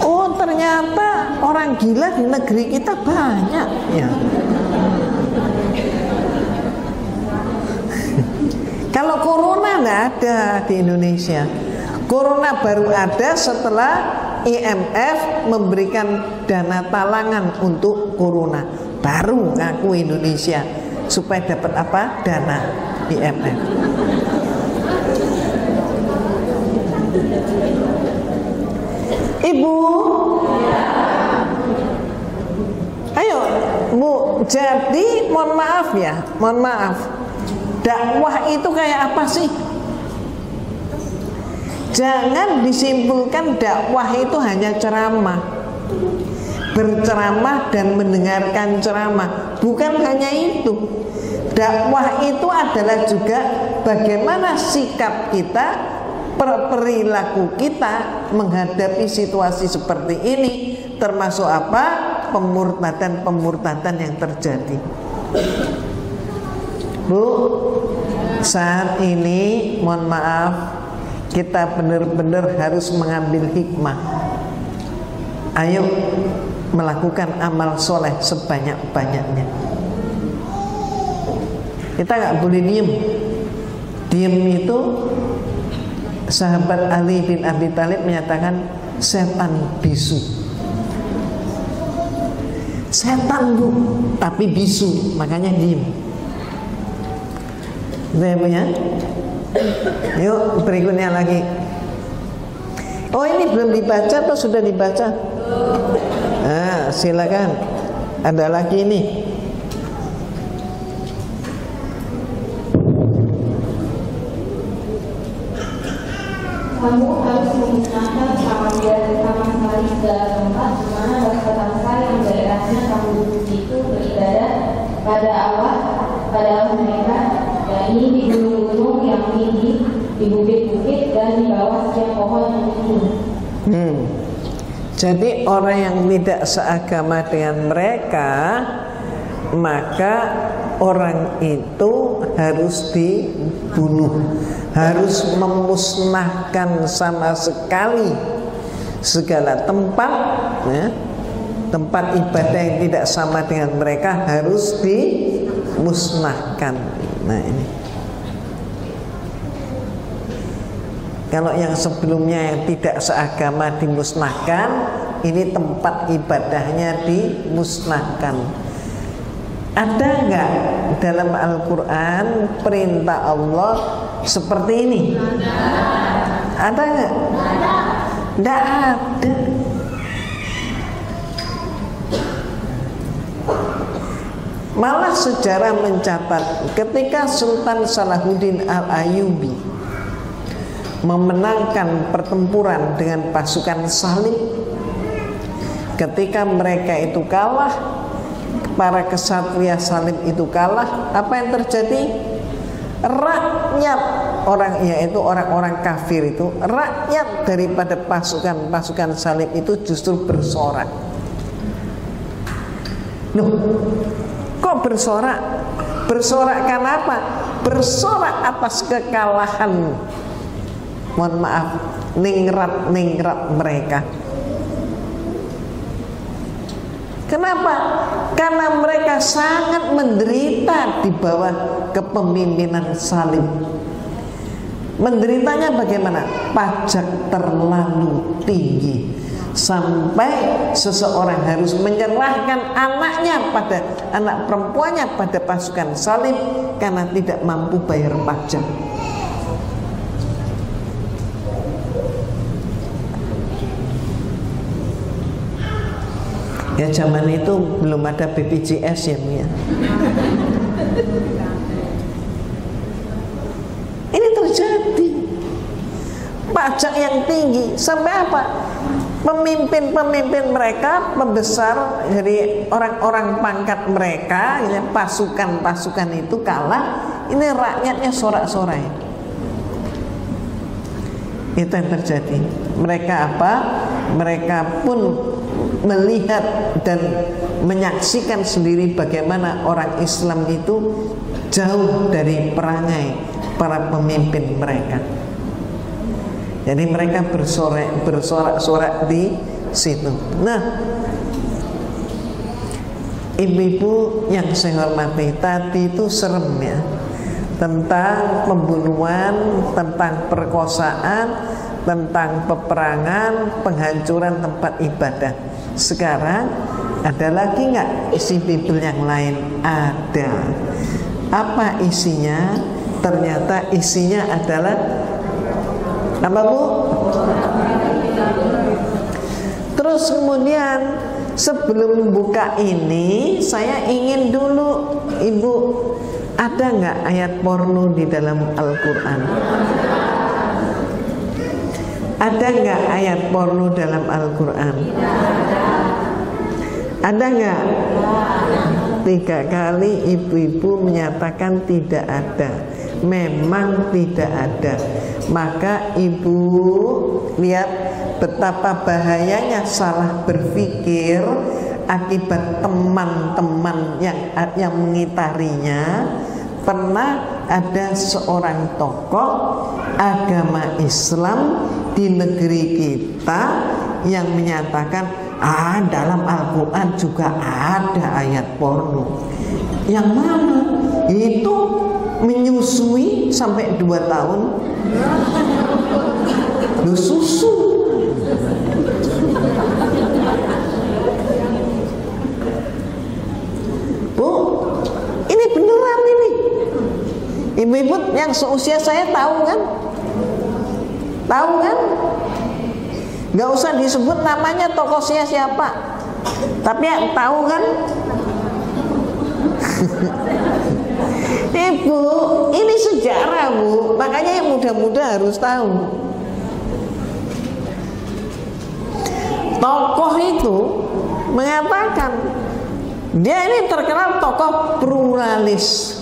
Speaker 1: Oh, ternyata orang gila di negeri kita banyak, ya. Kalau corona nggak ada di Indonesia. Corona baru ada setelah IMF memberikan dana talangan untuk corona. Baru ngaku Indonesia supaya dapat apa? Dana IMF. Ibu, ayo Bu, jadi mohon maaf ya, mohon maaf. Dakwah itu kayak apa sih? Jangan disimpulkan dakwah itu hanya ceramah, berceramah dan mendengarkan ceramah. Bukan hanya itu. Dakwah itu adalah juga bagaimana sikap kita, perilaku kita menghadapi situasi seperti ini, termasuk apa? Pemurtadan yang terjadi. Bu, saat ini mohon maaf, kita benar-benar harus mengambil hikmah. Ayo melakukan amal soleh sebanyak-banyaknya. Kita nggak boleh diem. Diem itu sahabat Ali bin Abi Thalib menyatakan setan bisu. Setan Bu, tapi bisu, makanya diem. Ya? Yuk berikutnya lagi. Oh, ini belum dibaca atau sudah dibaca? Nah, silakan. Ada lagi nih.
Speaker 2: Kamu harus menggunakan kamar sekali segala tempat di mana bangsa-bangsa yang daerahnya kamu duduki itu beribadah pada Allah mereka, yakni di gunung-gunung yang tinggi, di bukit-bukit, dan di bawah setiap pohon yang tinggi.
Speaker 1: Jadi orang yang tidak seagama dengan mereka, maka orang itu harus dibunuh, harus memusnahkan sama sekali segala tempat, ya, tempat ibadah yang tidak sama dengan mereka harus dimusnahkan. Nah ini, kalau yang sebelumnya yang tidak seagama dimusnahkan, ini tempat ibadahnya dimusnahkan. Ada nggak dalam Al-Quran perintah Allah seperti ini? Ada nggak? Tidak ada. Malah sejarah mencatat ketika Sultan Salahuddin Al-Ayyubi memenangkan pertempuran dengan pasukan Salib, ketika mereka itu kalah, para kesatria Salib itu kalah, apa yang terjadi? Rakyat orang, yaitu orang-orang kafir itu, rakyat daripada pasukan Salib itu justru bersorak. Loh, kok bersorak? Bersorak karena apa? Bersorak atas kekalahan, mohon maaf, ningrat mereka. Kenapa? Karena mereka sangat menderita di bawah kepemimpinan Salib. Menderitanya bagaimana? Pajak terlalu tinggi, sampai seseorang harus menyerahkan anak perempuannya pada pasukan Salib karena tidak mampu bayar pajak. Ya zaman itu belum ada BPJS ya, ya. Ini terjadi pajak yang tinggi sampai apa? Pemimpin mereka, pembesar dari orang-orang pangkat mereka, ya, pasukan itu kalah. Ini rakyatnya sorak-sorai. Itu yang terjadi. Mereka apa? Mereka pun melihat dan menyaksikan sendiri bagaimana orang Islam itu jauh dari perangai para pemimpin mereka. Jadi mereka bersorak-sorak di situ. Nah, ibu-ibu yang saya hormati, tadi itu serem ya, tentang pembunuhan, tentang perkosaan, tentang peperangan, penghancuran tempat ibadah. Sekarang ada lagi nggak isi Bible yang lain? Ada. Apa isinya? Ternyata isinya adalah apa, Bu? Terus kemudian sebelum buka ini, saya ingin dulu, Ibu, ada nggak ayat porno di dalam Al-Quran? Ada nggak ayat porno dalam Al-Quran? Ada nggak? 3 kali ibu-ibu menyatakan tidak ada. Memang tidak ada. Maka ibu lihat betapa bahayanya salah berpikir akibat teman-teman yang mengitarinya. Pernah ada seorang tokoh agama Islam di negeri kita yang menyatakan, dalam Al-Quran juga ada ayat porno. Yang mana? Itu menyusui sampai 2 tahun. Lu susu. Bu, ini beneran ini. Ibu-ibu yang seusia saya tahu kan? Tahu kan? Gak usah disebut namanya tokohnya siapa, tapi ya, tahu kan? Ibu, ini sejarah, Bu. Makanya yang muda-muda harus tahu. Tokoh itu mengatakan dia ini terkenal tokoh pluralis.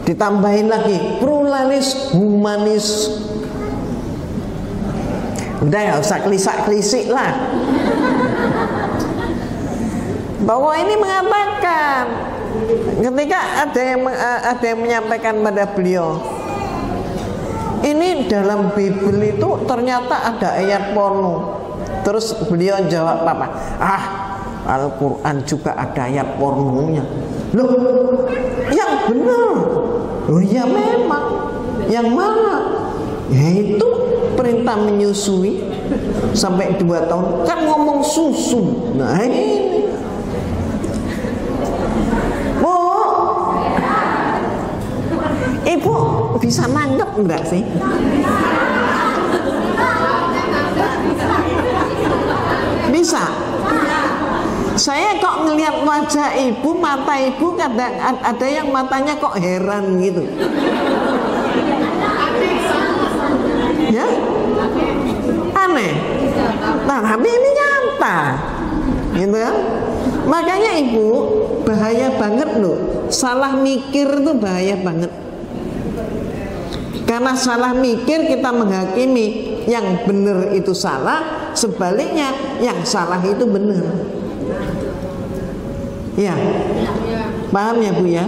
Speaker 1: Ditambahin lagi pluralis humanis. Udah ya, usah kelisak-kelisik lah. Bahwa ini mengatakan ketika ada yang menyampaikan pada beliau, ini dalam Bible itu ternyata ada ayat porno. Terus beliau jawab apa? Al-Quran juga ada ayat pornonya. Loh, yang benar. Oh ya memang. Yang mana? Yaitu perintah menyusui sampai 2 tahun. Kan ngomong susu. Nah ini Bu, Ibu bisa nanggep enggak sih? Bisa. Saya kok ngelihat wajah ibu, mata ibu kadang ada yang matanya kok heran gitu. Ya? Aneh. Nah, tapi ini nyata. Gitu kan? Makanya ibu, bahaya banget loh. Salah mikir itu bahaya banget. Karena salah mikir kita menghakimi yang benar itu salah, sebaliknya yang salah itu benar. Ya, paham ya Bu ya?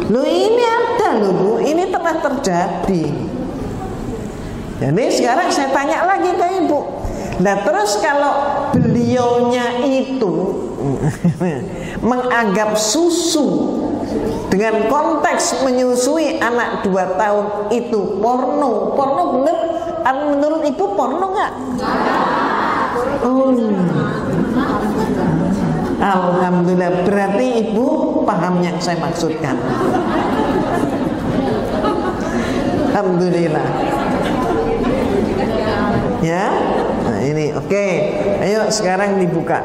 Speaker 1: Loh ini ada loh Bu, ini telah terjadi. Jadi sekarang saya tanya lagi ke Ibu. Nah terus kalau beliaunya itu menganggap susu dengan konteks menyusui anak 2 tahun itu porno, bener? Menurut Ibu porno nggak? Alhamdulillah, berarti Ibu paham yang saya maksudkan. Alhamdulillah. Ya, nah ini oke. Ayo sekarang dibuka.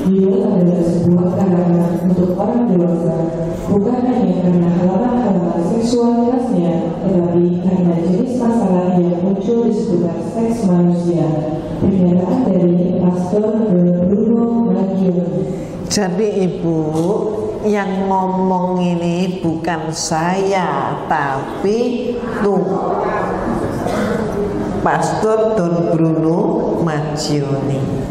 Speaker 4: Dia adalah sebuah karangan untuk orang dewasa, bukan hanya karena halaman-halaman seksualitasnya, tetapi karena jenis masalah yang muncul di seputar seks manusia. Pernyataan dari Pastor Bruno Maggioni.
Speaker 1: Jadi Ibu, yang ngomong ini bukan saya, tapi tuh Pastor Don Bruno Maggioni.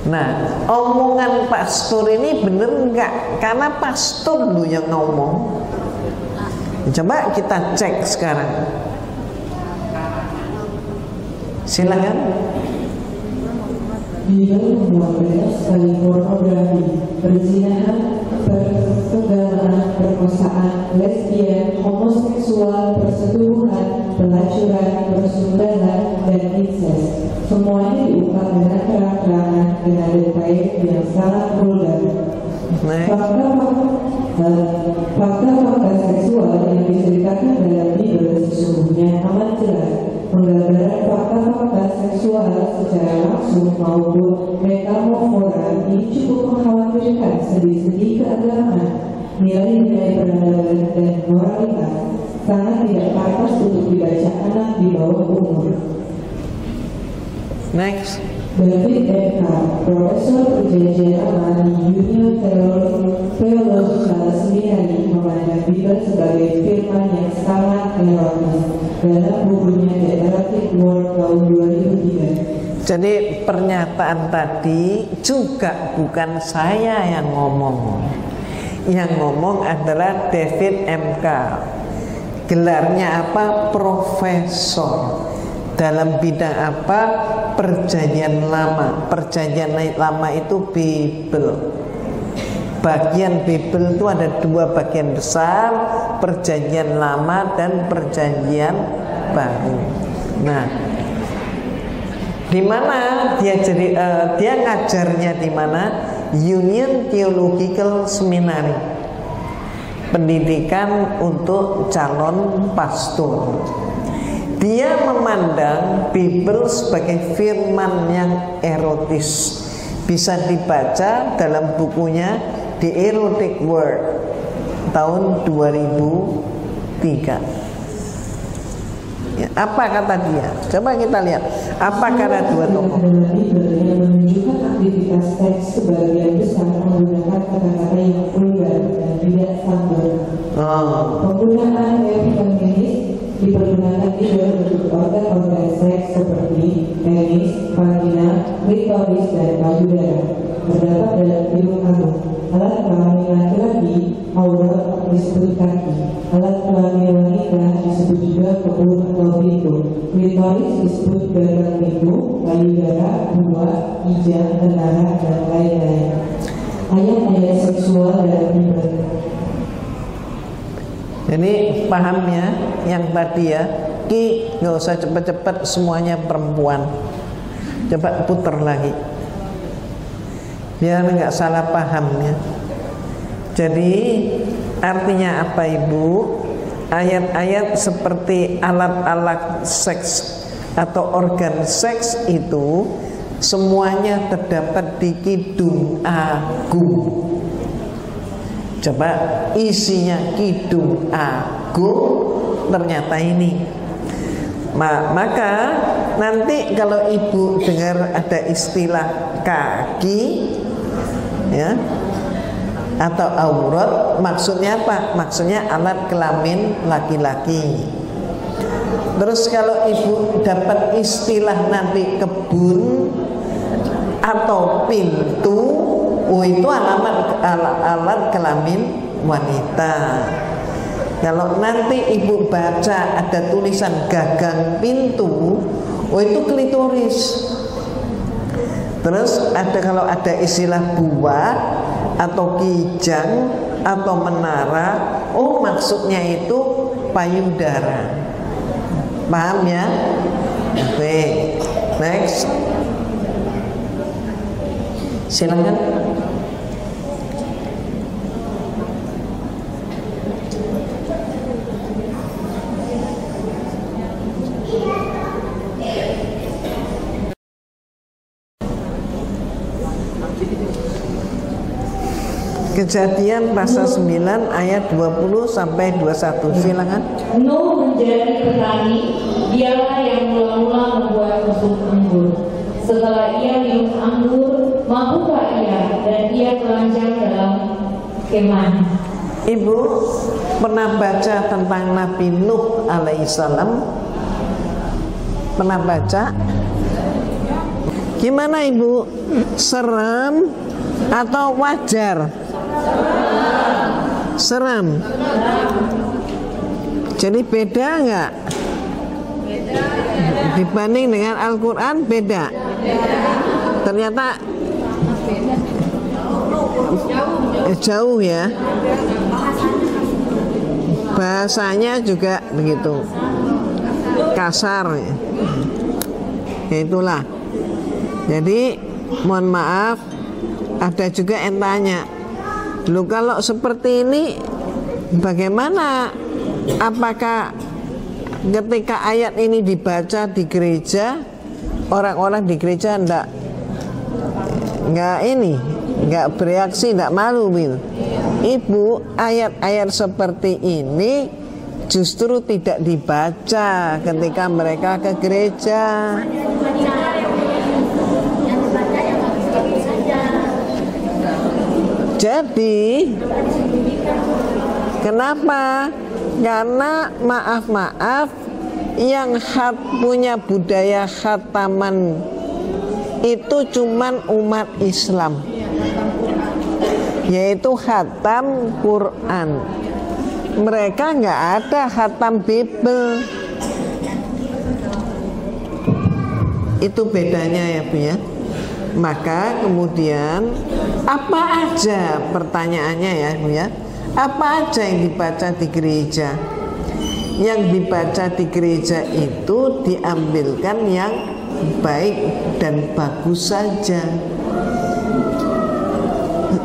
Speaker 1: Nah, omongan pastor ini bener enggak? Karena pastor lu yang ngomong. Coba kita cek sekarang. Silakan.
Speaker 4: Dia membuat banyak sekali pornografi, perzinahan, pertenggelan, perkosaan, lesbian, homoseksual, persetubuhan, pelacuran, persundahan, dan incest. Semuanya diungkap dengan terang-terangan dengan detail yang sangat vulgar. Fakta-fakta seksual yang diceritakan dalam Bible sesungguhnya amat jelas. Penggambaran fakta-fakta seksual secara langsung maupun metamorfora ini cukup mengkhawatirkan sendi-sendi keagamaan, nilai-nilai peradaban dan moralitas sangat tidak pantas untuk dibaca anak di bawah umur.
Speaker 1: Next.
Speaker 4: David Eckhart, Profesor Perjanjian Lama di Union Theological Seminary, memandang Bible sebagai firman yang sangat erotis dalam bukunya The Erotic World tahun 2003.
Speaker 1: Jadi pernyataan tadi juga bukan saya yang ngomong. Yang ngomong adalah David MK. Gelarnya apa? Profesor. Dalam bidang apa? Perjanjian Lama. Perjanjian Lama itu Bible. Bagian Bible itu ada 2 bagian besar, Perjanjian Lama dan Perjanjian Baru. Nah, di mana dia jadi dia ngajarnya di mana? Union Theological Seminary. Pendidikan untuk calon pastor. Dia memandang Bible sebagai firman yang erotis. Bisa dibaca dalam bukunya The Erotic World tahun 2003. Ya, apa kata dia? Coba kita lihat. Apa kata 2 tokoh?
Speaker 4: Yang menunjukkan aktivitas seks sebagian besar menggunakan kata-kata yang vulgar dan tidak sambung. Penggunaan feminis dipergunakan juga untuk organ-organ seks seperti penis, vagina, klitoris, dan payudara. Terdapat dalam ilmu agung. Alat kelamin laki-laki, aurat, disebut kaki. Alat kelamin wanita disebut juga kebun atau pintu. Klitoris disebut gagang pintu, payudara, buah, ijab, tenara, dan lain-lain. Ayat-ayat seksual dalam Bible.
Speaker 1: Jadi paham ya yang tadi ya, Ki nggak usah cepet-cepet semuanya perempuan. Coba putar lagi, biar nggak salah paham ya. Jadi artinya apa Ibu? Ayat-ayat seperti alat-alat seks atau organ seks itu semuanya terdapat di Kidung Agung. Coba isinya Kidung Agung ternyata ini. Maka nanti kalau Ibu dengar ada istilah kaki ya atau aurat, maksudnya apa? Maksudnya alat kelamin laki-laki. Terus kalau Ibu dapat istilah nanti kebun atau pintu, oh itu alat kelamin wanita. Kalau nanti Ibu baca ada tulisan gagang pintu, oh itu klitoris. Terus kalau ada istilah buah atau kijang atau menara, oh maksudnya itu payudara. Paham ya? Oke, next. Silakan. Kejadian pasal 9 ayat 20 sampai 21. Silakan.
Speaker 2: Nuh menjadi petani, dialah yang mula-mula membuat musim anggur. Setelah ia minum anggur, mahukah ia, dan ia telanjang dalam kemah.
Speaker 1: Ibu pernah baca tentang Nabi Nuh alaihissalam? Pernah baca? Gimana Ibu? Seram atau wajar? Seram. Jadi beda nggak? Dibanding dengan Al-Quran beda. Ternyata jauh ya. Bahasanya juga begitu kasar ya. Itulah. Jadi mohon maaf, ada juga yang tanya, loh kalau seperti ini bagaimana? Apakah ketika ayat ini dibaca di gereja, orang-orang di gereja enggak bereaksi, enggak malu gitu? Ibu, ayat-ayat seperti ini justru tidak dibaca ketika mereka ke gereja. Jadi kenapa? Karena maaf yang punya budaya khataman itu cuman umat Islam, yaitu khatam Quran. Mereka nggak ada khatam Bible. Itu bedanya ya Bu ya. Maka kemudian apa aja pertanyaannya ya Bu ya? Apa aja yang dibaca di gereja? Yang dibaca di gereja itu diambilkan yang baik dan bagus saja.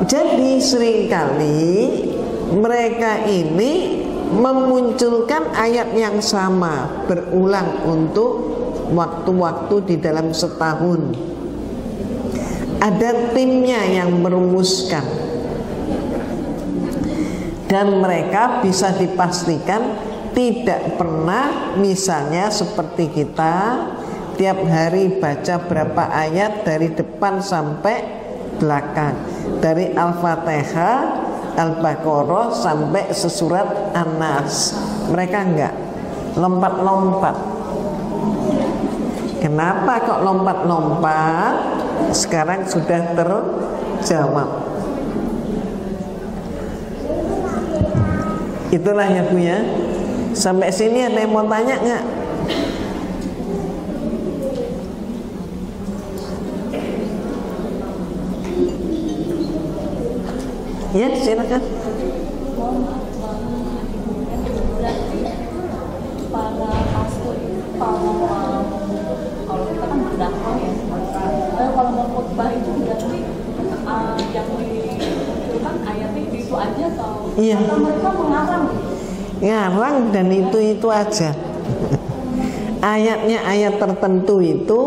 Speaker 1: Jadi seringkali mereka ini memunculkan ayat yang sama berulang untuk waktu-waktu di dalam setahun. Ada timnya yang merumuskan, dan mereka bisa dipastikan tidak pernah misalnya seperti kita tiap hari baca berapa ayat dari depan sampai belakang, dari Al-Fatihah, Al-Baqarah sampai sesurat An-Nas. Mereka enggak lompat-lompat. Kenapa kok lompat-lompat? Sekarang sudah terjawab. Itulah ya Bu ya. Sampai sini ada yang mau tanya nggak? Ya, silakan.
Speaker 5: Para pastor kalau kita kan berdakwah ya, kalau mau khotbah itu berarti yang dibutuhkan ayatnya itu aja atau
Speaker 1: Iya.
Speaker 5: atau mereka mengarang?
Speaker 1: Ngarang dan itu aja. Ayatnya ayat tertentu itu,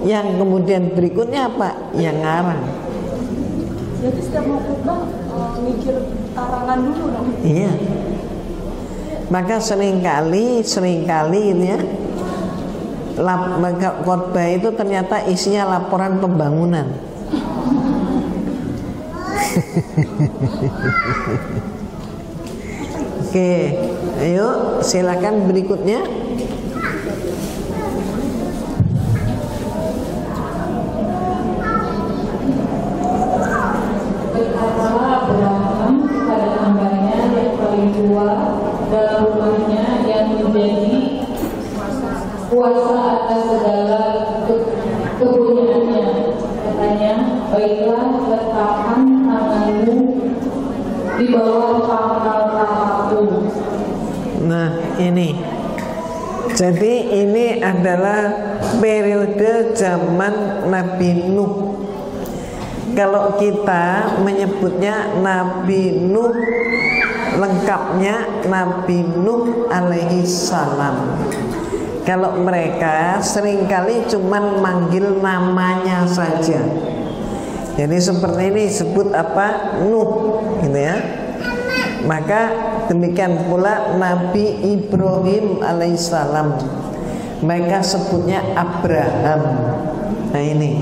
Speaker 1: yang kemudian berikutnya apa? Yang ngarang.
Speaker 5: Jadi setiap mau khotbah mikir karangan dulu dong.
Speaker 1: Iya. Maka seringkali ini ya, khotbah itu ternyata isinya laporan pembangunan. Oke, ayo silakan berikutnya.
Speaker 2: Berkatalah Abraham kepada hambanya yang paling tua dalam rumahnya yang menjadi kuasa atas segala kepunyaannya. Katanya, baiklah letakkan tanganmu di bawah pangkal pahaku.
Speaker 1: Nah ini, jadi ini adalah periode zaman Nabi Nuh. Kalau kita menyebutnya Nabi Nuh, lengkapnya Nabi Nuh alaihi salam. Kalau mereka seringkali cuman manggil namanya saja. Jadi seperti ini disebut apa? Nuh, gitu ya. Maka demikian pula Nabi Ibrahim alaihissalam, mereka sebutnya Abraham. Nah ini,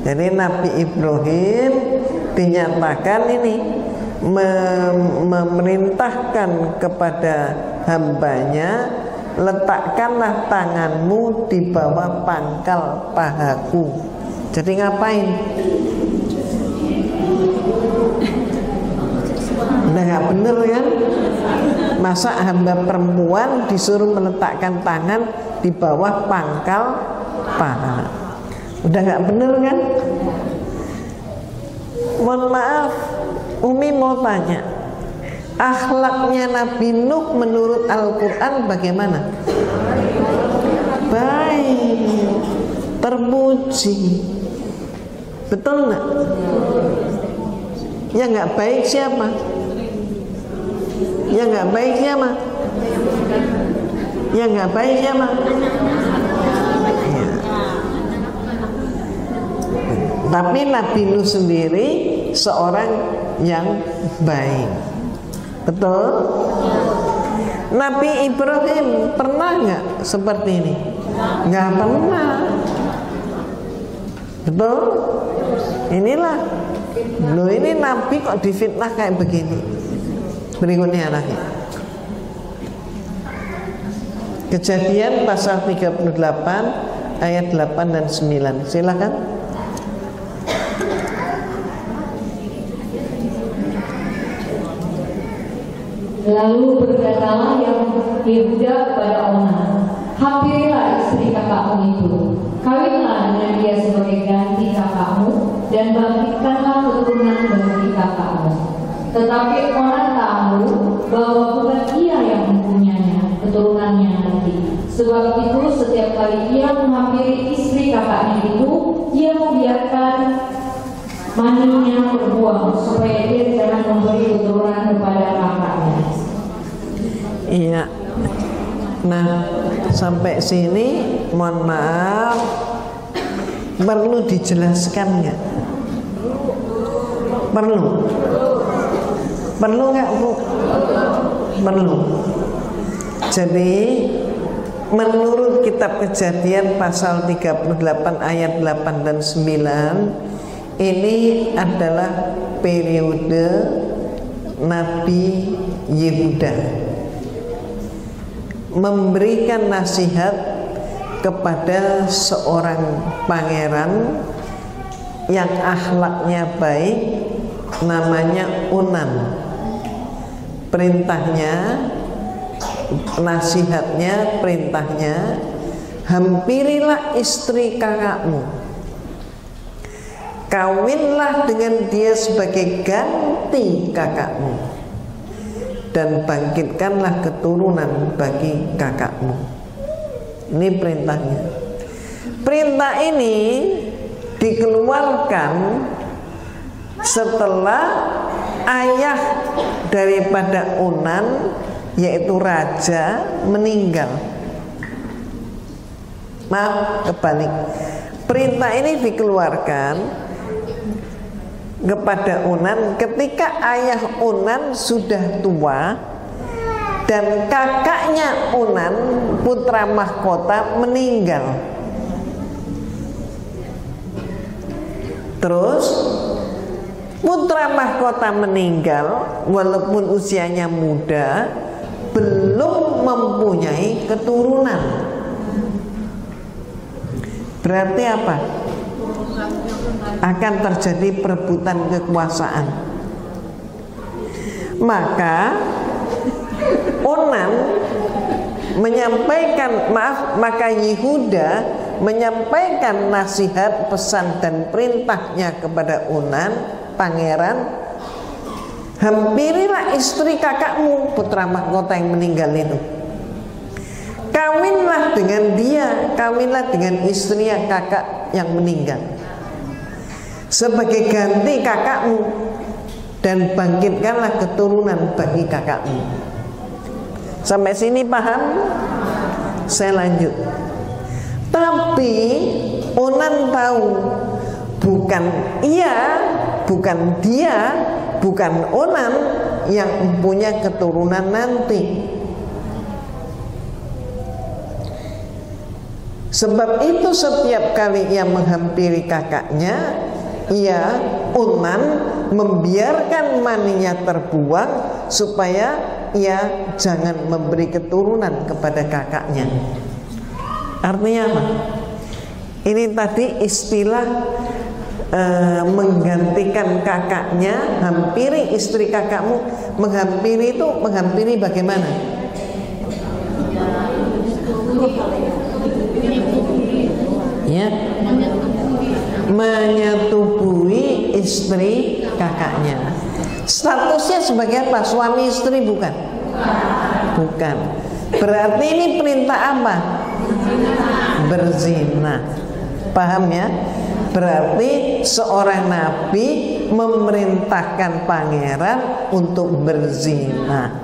Speaker 1: jadi Nabi Ibrahim dinyatakan ini memerintahkan kepada hambanya, letakkanlah tanganmu di bawah pangkal pahaku. Jadi ngapain? Udah gak bener kan? Masa hamba perempuan disuruh meletakkan tangan di bawah pangkal paha? Udah gak bener kan? Mohon maaf, Umi mau tanya, akhlaknya Nabi Nuh menurut Al-Quran bagaimana? Baik, terpuji. Betul nggak? Yang nggak baik siapa? Yang nggak baik siapa? Yang nggak baik siapa? Ya. Tapi Nabi Nuh sendiri seorang yang baik. Betul? Nabi Ibrahim pernah nggak seperti ini? Nggak pernah. Betul? Inilah, loh ini Nabi kok difitnah kayak begini. Berikutnya lagi. Kejadian pasal 38 ayat 8 dan 9. Silakan.
Speaker 2: Lalu berkatalah yang Yehuda kepada Onan, hampirilah istri kakakmu itu, kawinlah dengan dia sebagai ganti kakakmu, dan bangkitkanlah keturunan bagi kakakmu. Tetapi Onan tahu bahwa bukan ia yang mempunyainya, keturunannya nanti. Sebab itu setiap kali ia menghampiri istri kakaknya itu, ia membiarkan maninya terbuang supaya dia jangan memberi keturunan kepada kakaknya.
Speaker 1: Iya. Nah, sampai sini mohon maaf, perlu dijelaskan nggak? Perlu? Perlu nggak Bu? Perlu. Jadi menurut kitab Kejadian pasal 38 ayat 8 dan 9, ini adalah periode Nabi Yehuda memberikan nasihat kepada seorang pangeran yang akhlaknya baik, namanya Unan. Perintahnya, nasihatnya, perintahnya, hampirilah istri kakakmu, kawinlah dengan dia sebagai ganti kakakmu, dan bangkitkanlah keturunan bagi kakakmu. Ini perintahnya. Perintah ini dikeluarkan setelah ayah daripada Unan, yaitu raja, meninggal. Maaf, kebalik. Perintah ini dikeluarkan kepada Unan ketika ayah Unan sudah tua dan kakaknya Unan, putra mahkota, meninggal. Terus putra mahkota meninggal walaupun usianya muda, belum mempunyai keturunan. Berarti apa? Akan terjadi perebutan kekuasaan. Maka Onan menyampaikan, maka Yehuda menyampaikan nasihat, pesan dan perintahnya kepada Onan, pangeran, hampirilah istri kakakmu, putra mahkota yang meninggal itu. Kawinlah dengan dia, kawinlah dengan istri yang kakak yang meninggal sebagai ganti kakakmu, dan bangkitkanlah keturunan bagi kakakmu. Sampai sini paham? Saya lanjut. Tapi Onan tahu bukan dia, bukan Onan yang punya keturunan nanti. Sebab itu setiap kali ia menghampiri kakaknya, Onan membiarkan maninya terbuang supaya ia jangan memberi keturunan kepada kakaknya. Artinya apa? Ini tadi istilah menggantikan kakaknya, hampiri istri kakakmu. Menghampiri itu, menghampiri bagaimana? Ya, menyetubui istri kakaknya. Statusnya sebagai apa? Suami istri bukan? Bukan. Berarti ini perintah apa? Berzina. Paham ya? Berarti seorang nabi memerintahkan pangeran untuk berzina.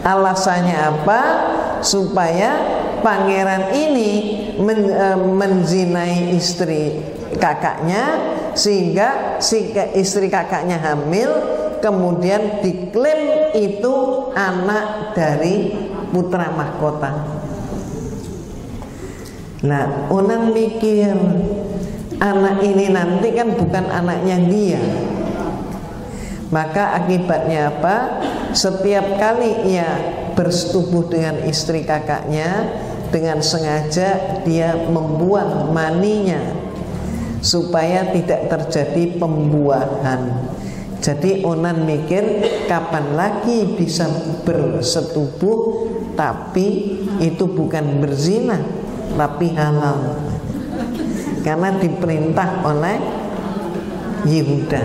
Speaker 1: Alasannya apa? Supaya pangeran ini menzinai istri kakaknya, sehingga istri kakaknya hamil, kemudian diklaim itu anak dari putra mahkota. Nah, Onan mikir, anak ini nanti kan bukan anaknya dia. Maka akibatnya apa? Setiap kali ia bersetubuh dengan istri kakaknya, dengan sengaja dia membuang maninya supaya tidak terjadi pembuahan. Jadi Onan mikir, kapan lagi bisa bersetubuh tapi itu bukan berzina tapi halal, karena diperintah oleh Yehuda.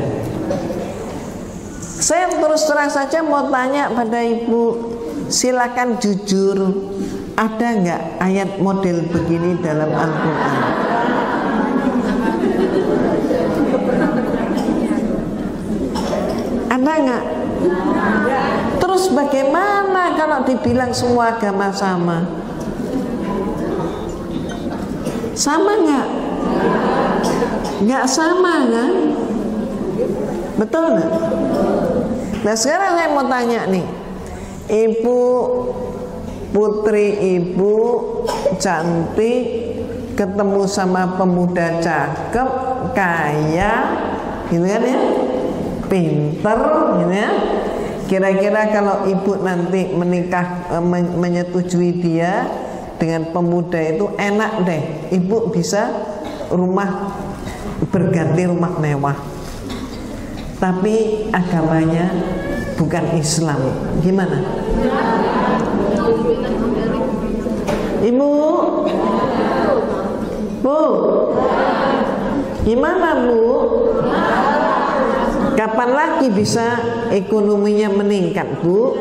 Speaker 1: Saya terus terang saja mau tanya pada ibu, silakan jujur, ada nggak ayat model begini dalam Al-Quran? Ada nggak? Terus bagaimana kalau dibilang semua agama sama? Sama nggak? Nggak sama kan? Betul nggak? Nah sekarang saya mau tanya nih, ibu, putri ibu cantik ketemu sama pemuda cakep, kaya, gitu kan ya, pinter, gitu ya. Kira-kira kalau ibu nanti menikah, menyetujui dia, dengan pemuda itu enak deh, ibu bisa rumah berganti rumah mewah, tapi agamanya bukan Islam, gimana? Ibu, Bu, gimana Bu? Kapan lagi bisa ekonominya meningkat, Bu?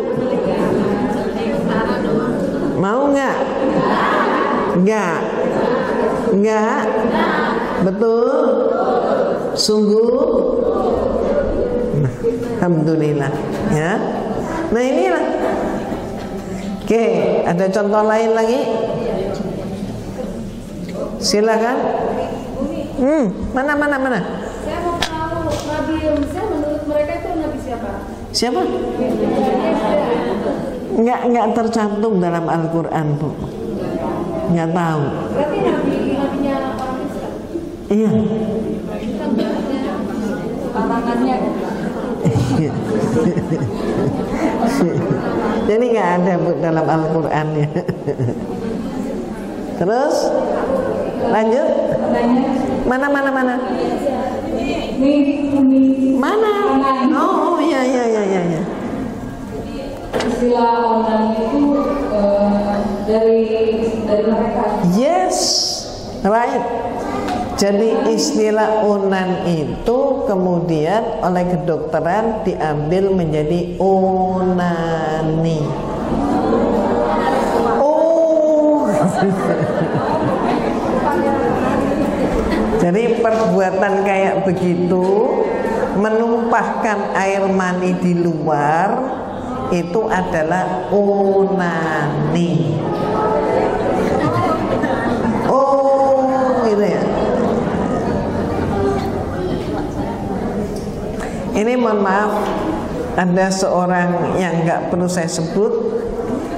Speaker 1: Mau nggak? Nggak? Betul? Sungguh? Nah, alhamdulillah ya. Nah inilah. Oke, ada contoh lain lagi? Silakan. Mana?
Speaker 5: Saya mau tahu Nabi Musa menurut mereka itu Nabi siapa?
Speaker 1: Siapa? Nggak tercantum dalam Al-Quran, Bu. Nggak tahu.
Speaker 5: Berarti nabinya orang Islam.
Speaker 1: Iya.
Speaker 5: Kan berarti pamangannya.
Speaker 1: Jadi nggak ada, Bu, dalam Al-Quran ya. Terus lanjut. Mana? Mana? Oh iya.
Speaker 2: Istilah onan itu dari mereka.
Speaker 1: Yes, right. Jadi istilah onan itu kemudian oleh kedokteran diambil menjadi onani. Oh. Jadi perbuatan kayak begitu, menumpahkan air mani di luar, itu adalah onani. Oh, gitu ya. Ini mohon maaf, ada seorang yang nggak perlu saya sebut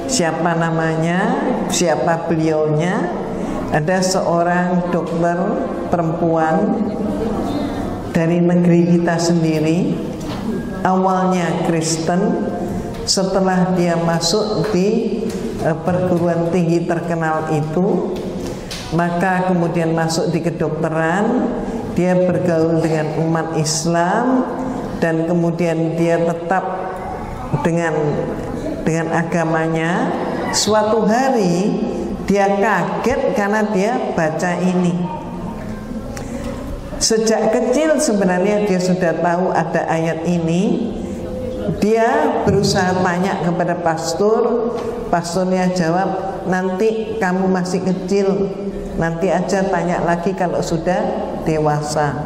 Speaker 1: siapa namanya, siapa beliaunya. Ada seorang dokter perempuan dari negeri kita sendiri, awalnya Kristen, setelah dia masuk di perguruan tinggi terkenal itu, maka kemudian masuk di kedokteran, dia bergaul dengan umat Islam, dan kemudian dia tetap dengan agamanya. Suatu hari dia kaget karena dia baca ini. Sejak kecil sebenarnya dia sudah tahu ada ayat ini. Dia berusaha tanya kepada pastor. Pastornya jawab, nanti kamu masih kecil, nanti aja tanya lagi kalau sudah dewasa.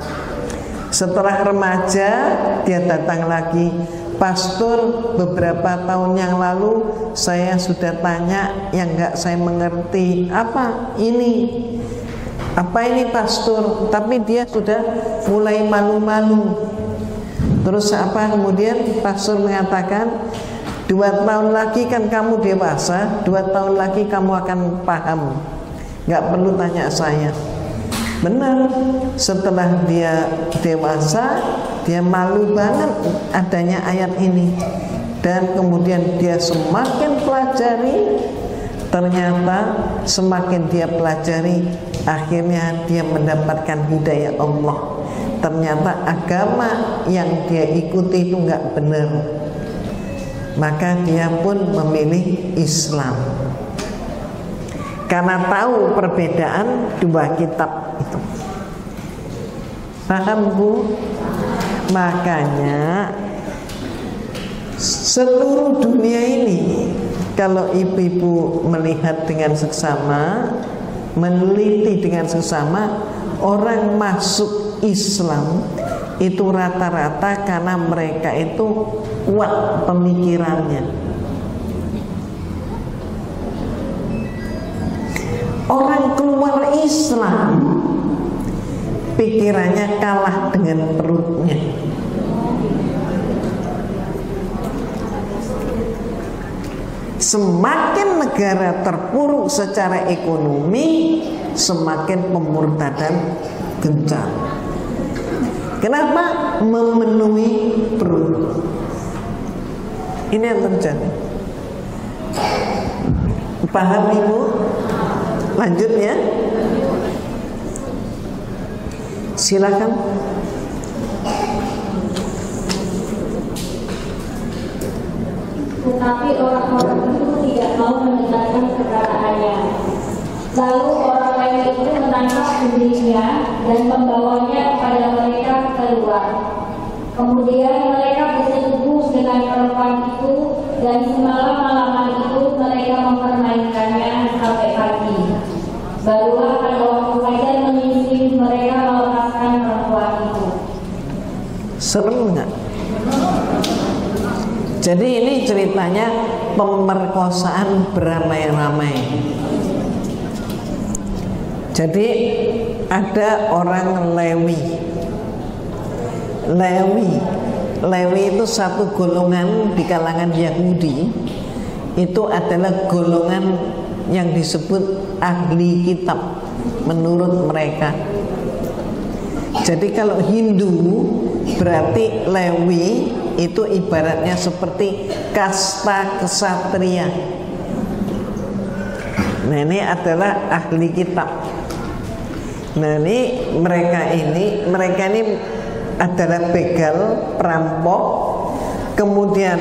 Speaker 1: Setelah remaja dia datang lagi, pastor, beberapa tahun yang lalu saya sudah tanya yang nggak saya mengerti. Apa ini? Apa ini pastor? Tapi dia sudah mulai malu-malu. Terus apa kemudian pastor mengatakan, 2 tahun lagi kan kamu dewasa, 2 tahun lagi kamu akan paham, nggak perlu tanya saya. Benar, setelah dia dewasa, dia malu banget adanya ayat ini. Dan kemudian dia semakin pelajari, ternyata semakin dia pelajari, akhirnya dia mendapatkan hidayah Allah. Ternyata agama yang dia ikuti itu nggak benar, maka dia pun memilih Islam karena tahu perbedaan 2 kitab itu. Paham, Bu? Makanya seluruh dunia ini, kalau ibu-ibu melihat dengan seksama, meneliti dengan seksama, orang masuk Islam itu rata-rata karena mereka itu kuat pemikirannya. Orang keluar Islam, pikirannya kalah dengan perutnya. Semakin negara terpuruk secara ekonomi, semakin pemurtadan gencar. Kenapa? Memenuhi perut. Ini yang terjadi. Paham, Ibu? Lanjut ya. Silakan.
Speaker 2: Tetapi orang-orang itu tidak mau mendengarkan perkataannya. Lalu orang lain itu menangkap dirinya dan membawanya kepada mereka keluar. Kemudian mereka bersetubuh dengan perempuan itu, dan semalam-malaman itu mereka mempermainkannya sampai pagi. Barulah pada waktu fajar menyingsing mereka melepaskan perempuan itu.
Speaker 1: Seru nggak? Jadi ini ceritanya pemerkosaan beramai-ramai. Jadi ada orang Lewi itu satu golongan di kalangan Yahudi. Itu adalah golongan yang disebut ahli kitab menurut mereka. Jadi kalau Hindu berarti Lewi itu ibaratnya seperti kasta kesatria. Nah ini adalah ahli kitab. Nah ini mereka ini adalah begal, perampok, kemudian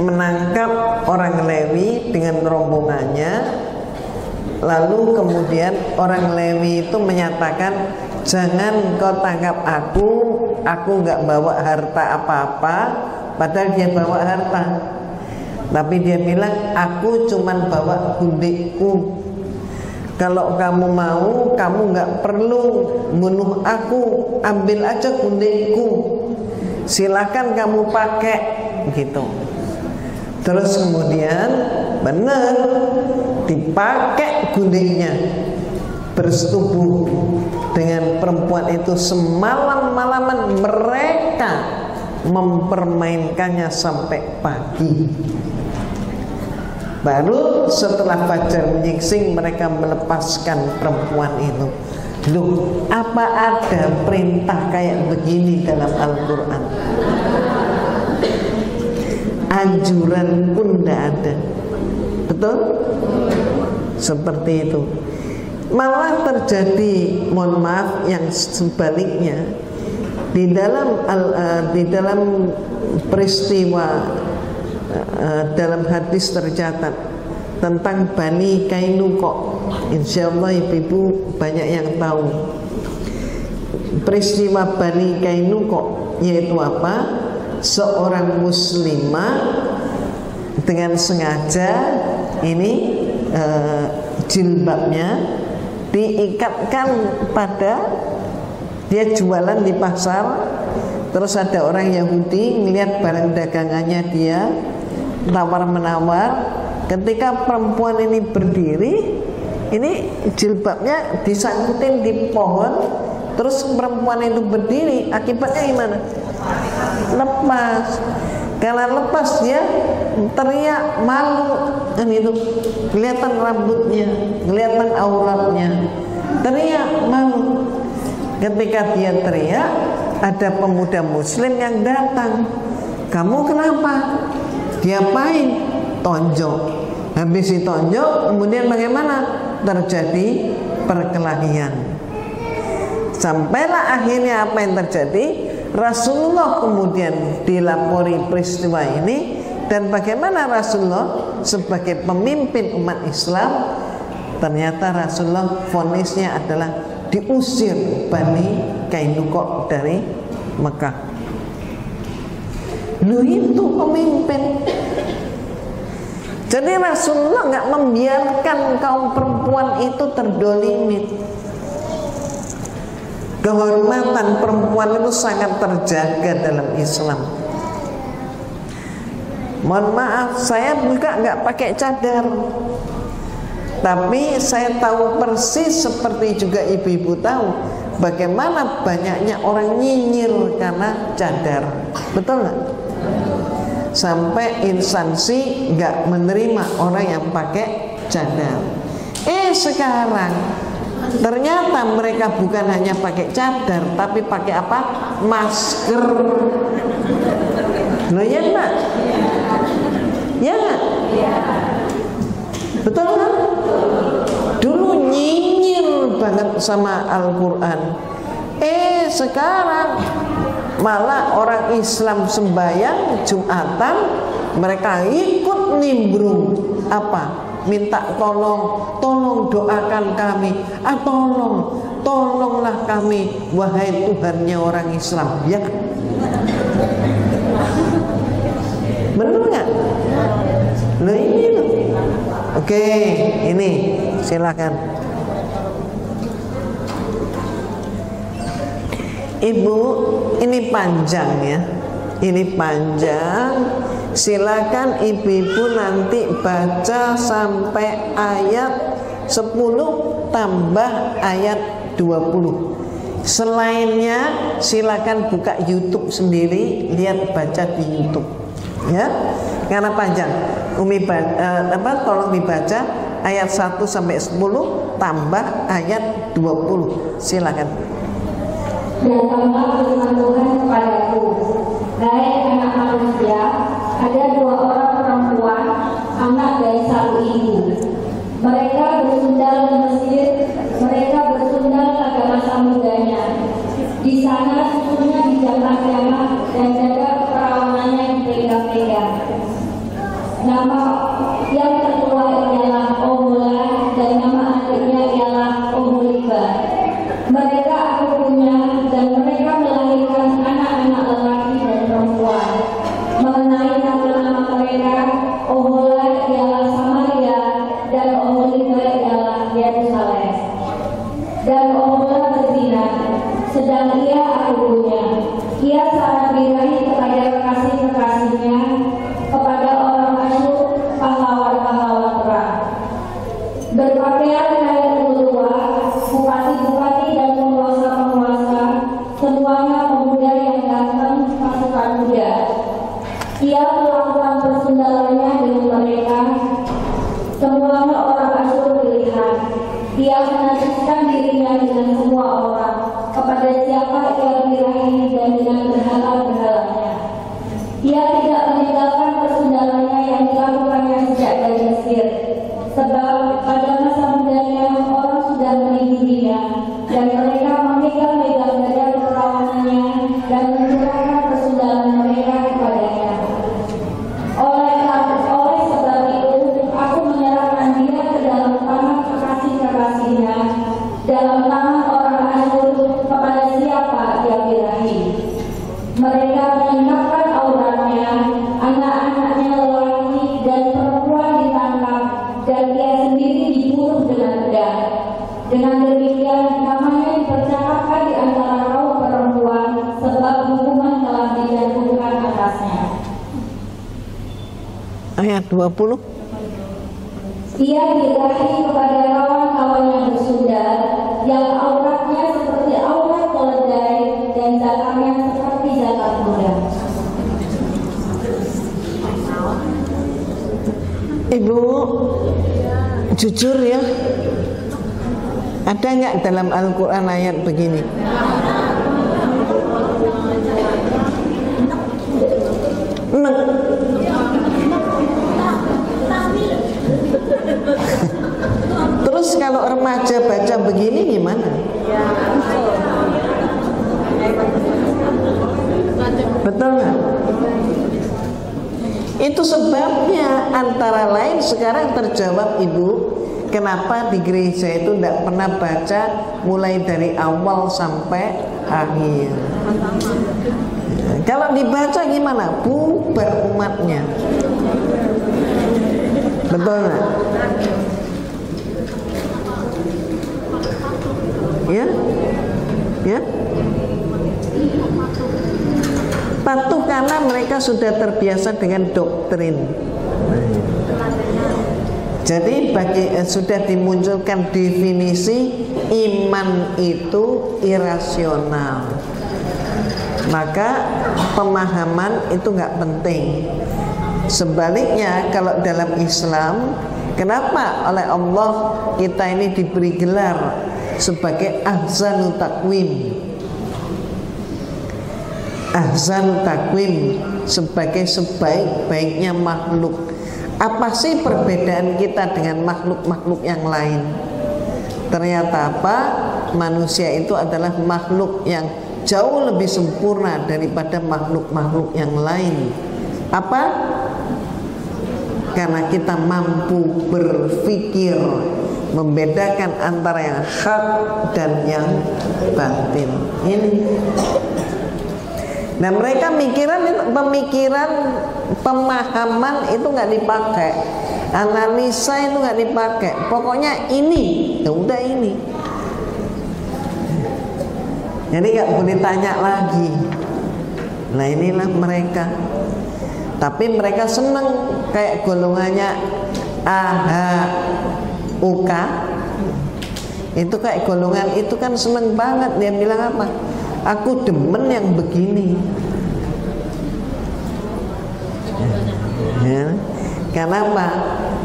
Speaker 1: menangkap orang Lewi dengan rombongannya. Lalu kemudian orang Lewi itu menyatakan, jangan kau tangkap aku nggak bawa harta apa-apa, padahal dia bawa harta. Tapi dia bilang, aku cuman bawa gundikku. Kalau kamu mau, kamu nggak perlu bunuh aku, ambil aja gundikku, silakan kamu pakai, gitu. Terus kemudian benar dipakai gundiknya, bersetubuh dengan perempuan itu semalam-malaman, mereka mempermainkannya sampai pagi. Baru setelah fajar menyingsing mereka melepaskan perempuan itu. Loh, apa ada perintah kayak begini dalam Al-Quran? Anjuran pun tidak ada. Betul? Seperti itu. Malah terjadi, mohon maaf, yang sebaliknya. Di dalam peristiwa, dalam hadis tercatat tentang Bani Kainuqa. Insya Allah ibu-ibu banyak yang tahu peristiwa Bani Kainuqa, yaitu apa? Seorang muslimah dengan sengaja ini jilbabnya diikatkan pada, dia jualan di pasar, terus ada orang Yahudi melihat barang dagangannya dia, tawar-menawar. Ketika perempuan ini berdiri, ini jilbabnya disangkutin di pohon, terus perempuan itu berdiri, akibatnya gimana? Lepas. Karena lepas dia teriak malu, kan itu kelihatan rambutnya, kelihatan auratnya, teriak malu. Ketika dia teriak, ada pemuda muslim yang datang. Kamu kenapa? Diapain? Tonjok. Habis ditonjok, kemudian bagaimana? Terjadi perkelahian. Sampailah akhirnya apa yang terjadi? Rasulullah kemudian dilapori peristiwa ini, dan bagaimana Rasulullah sebagai pemimpin umat Islam, ternyata Rasulullah vonisnya adalah diusir Bani Kainuqa dari Mekah. Lu itu pemimpin. Jadi Rasulullah nggak membiarkan kaum perempuan itu terdolimi. Kehormatan perempuan itu sangat terjaga dalam Islam. Mohon maaf, saya juga nggak pakai cadar, tapi saya tahu persis, seperti juga ibu-ibu tahu, bagaimana banyaknya orang nyinyir karena cadar. Betul nggak? Sampai instansi nggak menerima orang yang pakai cadar. Sekarang ternyata mereka bukan hanya pakai cadar, tapi pakai apa? Masker. Loh ya enggak? Ya enggak? Betul kan? Dulu banget sama Al-Quran. Sekarang malah orang Islam sembahyang Jumatan mereka ikut nimbrung apa? Minta tolong doakan kami, tolonglah kami wahai Tuhannya orang Islam, ya. Benar nggak? Nah ini loh. Oke, ini silakan. Ibu, ini panjang ya. Ini panjang. Silakan ibu-ibu nanti baca sampai ayat 10 tambah ayat 20. Selainnya silakan buka YouTube sendiri, lihat baca di YouTube. Ya. Karena panjang. Tolong dibaca ayat 1 sampai 10 tambah ayat 20. Silakan.
Speaker 2: Datanglah firman Tuhan kepadaku, hai anak manusia, ada 2 orang perempuan, anak dari satu ibu. Mereka bersundal di Mesir, mereka bersundal pada masa mudanya. Di sana susunya dijamah-jamah dan jaga perawanannya dipegang-pegang. Nama yang tertua ialah Oholiba dan nama adiknya ialah Oholiba. Mereka aku punya dan mereka melahirkan anak-anak lelaki dan perempuan. Mengenai nama-nama mereka, Oholiba ialah Samaria dan Oholiba ialah Yerusalem. Dan Oholiba berzina, sedang ia aku punya. Ia sangat birahi kepada kekasih-kekasihnya, kepada orang Asyur, pahlawan-pahlawan perang. Berpakaian kayak tua, bupati-bupati dan penguasa-penguasa, semuanya pemuda yang ganteng, pasukan muda. Ia melakukan persundalannya dengan mereka, semuanya orang Asyur pilihan. Ia menajiskan dirinya dengan semua orang, kepada siapa ia birahi dan dengan berhala-berhalanya. Ia tidak meninggalkan persundalannya yang dilakukannya sejak dari Mesir, sebab pada masa mudanya orang sudah menimbulnya, dan mereka memegang-megang dada perawanannya dan mencurahkan persundalan mereka kepadanya. Oleh sebab itu, aku menyerahkan dia ke dalam tangan kekasih-kekasihnya, dalam tangan orang Asyur, kepada siapa ia birahi. Mereka meninggalkan auratnya, anak-anaknya lelaki dan perempuan ditangkap, dan ia sendiri dibunuh dengan pedang. Dengan demikian namanya dipercakapkan di antara kaum perempuan, sebab hukuman telah dijatuhkan atasnya.
Speaker 1: Ayat 20.
Speaker 2: Ia birahi kepada kawan-kawan yang bersundal, yang auratnya seperti aurat keledai dan zakarnya seperti zakar kuda.
Speaker 1: Ibu, jujur ya, ada nggak dalam Al-Quran ayat begini? Terus kalau remaja baca begini gimana? Betul nggak? Itu sebabnya antara lain sekarang terjawab Ibu, kenapa di gereja itu tidak pernah baca mulai dari awal sampai akhir. Kalau dibaca gimana? Bubar umatnya. Betul nggak? Ya? Ya? Patuh karena mereka sudah terbiasa dengan doktrin. Jadi sudah dimunculkan definisi iman itu irasional. Maka pemahaman itu nggak penting. Sebaliknya kalau dalam Islam, kenapa oleh Allah kita ini diberi gelar sebagai ahsanut takwim? Ahsanut takwim sebagai sebaik-baiknya makhluk. Apa sih perbedaan kita dengan makhluk-makhluk yang lain? Ternyata apa? Manusia itu adalah makhluk yang jauh lebih sempurna daripada makhluk-makhluk yang lain. Apa? Karena kita mampu berpikir, membedakan antara yang hak dan yang batin. Ini. Nah, mereka pemikiran, pemahaman itu nggak dipakai, analisa itu nggak dipakai. Pokoknya ini, ya udah ini. Jadi nggak boleh tanya lagi. Nah, inilah mereka. Tapi mereka senang kayak golongannya AHUK. Itu kayak golongan itu kan seneng banget. Dia bilang apa? Aku demen yang begini. Ya. Karena apa?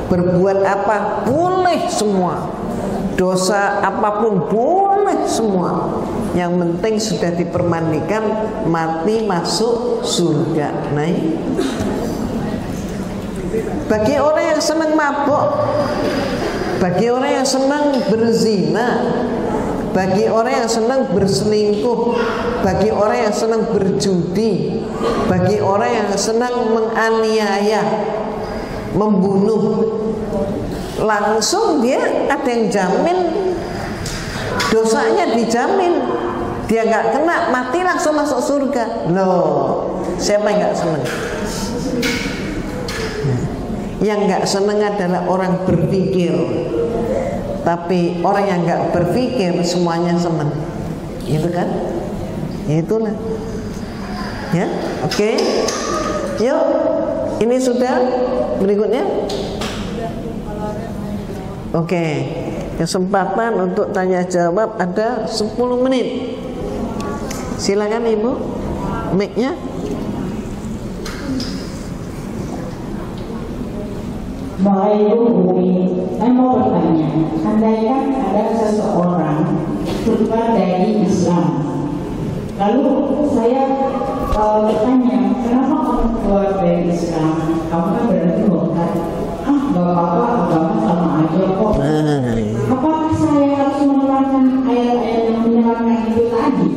Speaker 1: Berbuat apa boleh semua, dosa apapun boleh semua. Yang penting sudah dipermandikan, mati masuk surga. Nah, bagi orang yang senang mabuk, bagi orang yang senang berzina, bagi orang yang senang berselingkuh, bagi orang yang senang berjudi, bagi orang yang senang menganiaya, membunuh, langsung dia ada yang jamin, dosanya dijamin, dia nggak kena, mati langsung masuk surga. Loh, siapa yang nggak senang? Yang nggak senang adalah orang berpikir. Tapi orang yang nggak berpikir semuanya senang, gitu kan? Ya itulah. Ya, oke. Yuk, ini sudah. Berikutnya. Oke. Kesempatan untuk tanya jawab ada 10 menit. Silakan Ibu, mic-nya.
Speaker 3: Assalamualaikum Bu. Saya mau bertanya, andaikan ada seseorang keluar dari Islam, lalu saya bertanya, kenapa kamu keluar dari Islam? Kamu kan berarti murtad. Gak apa-apa, agama sama aja kok. Apakah saya harus menerangkan ayat-ayat yang menyerangkan itu tadi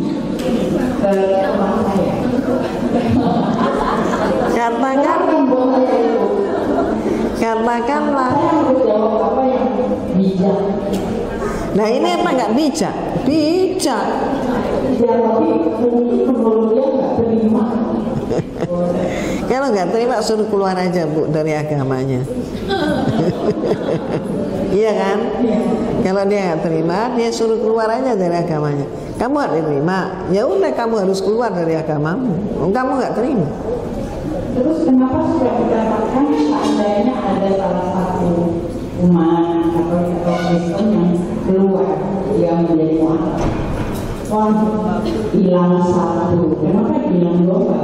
Speaker 3: ke teman saya?
Speaker 1: Katakanlah.
Speaker 3: Apa yang bijak?
Speaker 1: Nah, ini apa nggak bijak? Bijak.
Speaker 3: Ya, tapi menurut dia nggak terima.
Speaker 1: Kalau nggak terima suruh keluar aja Bu dari agamanya. Iya kan? Kalau dia nggak terima, dia suruh keluar aja dari agamanya. Kamu nggak terima, ya udah kamu harus keluar dari agamamu. Kamu nggak terima.
Speaker 3: Terus kenapa sudah dikatakan seandainya ada salah satu umat atau Kristen yang keluar yang menjadi mualaf, hilang satu, kenapa hilang dua?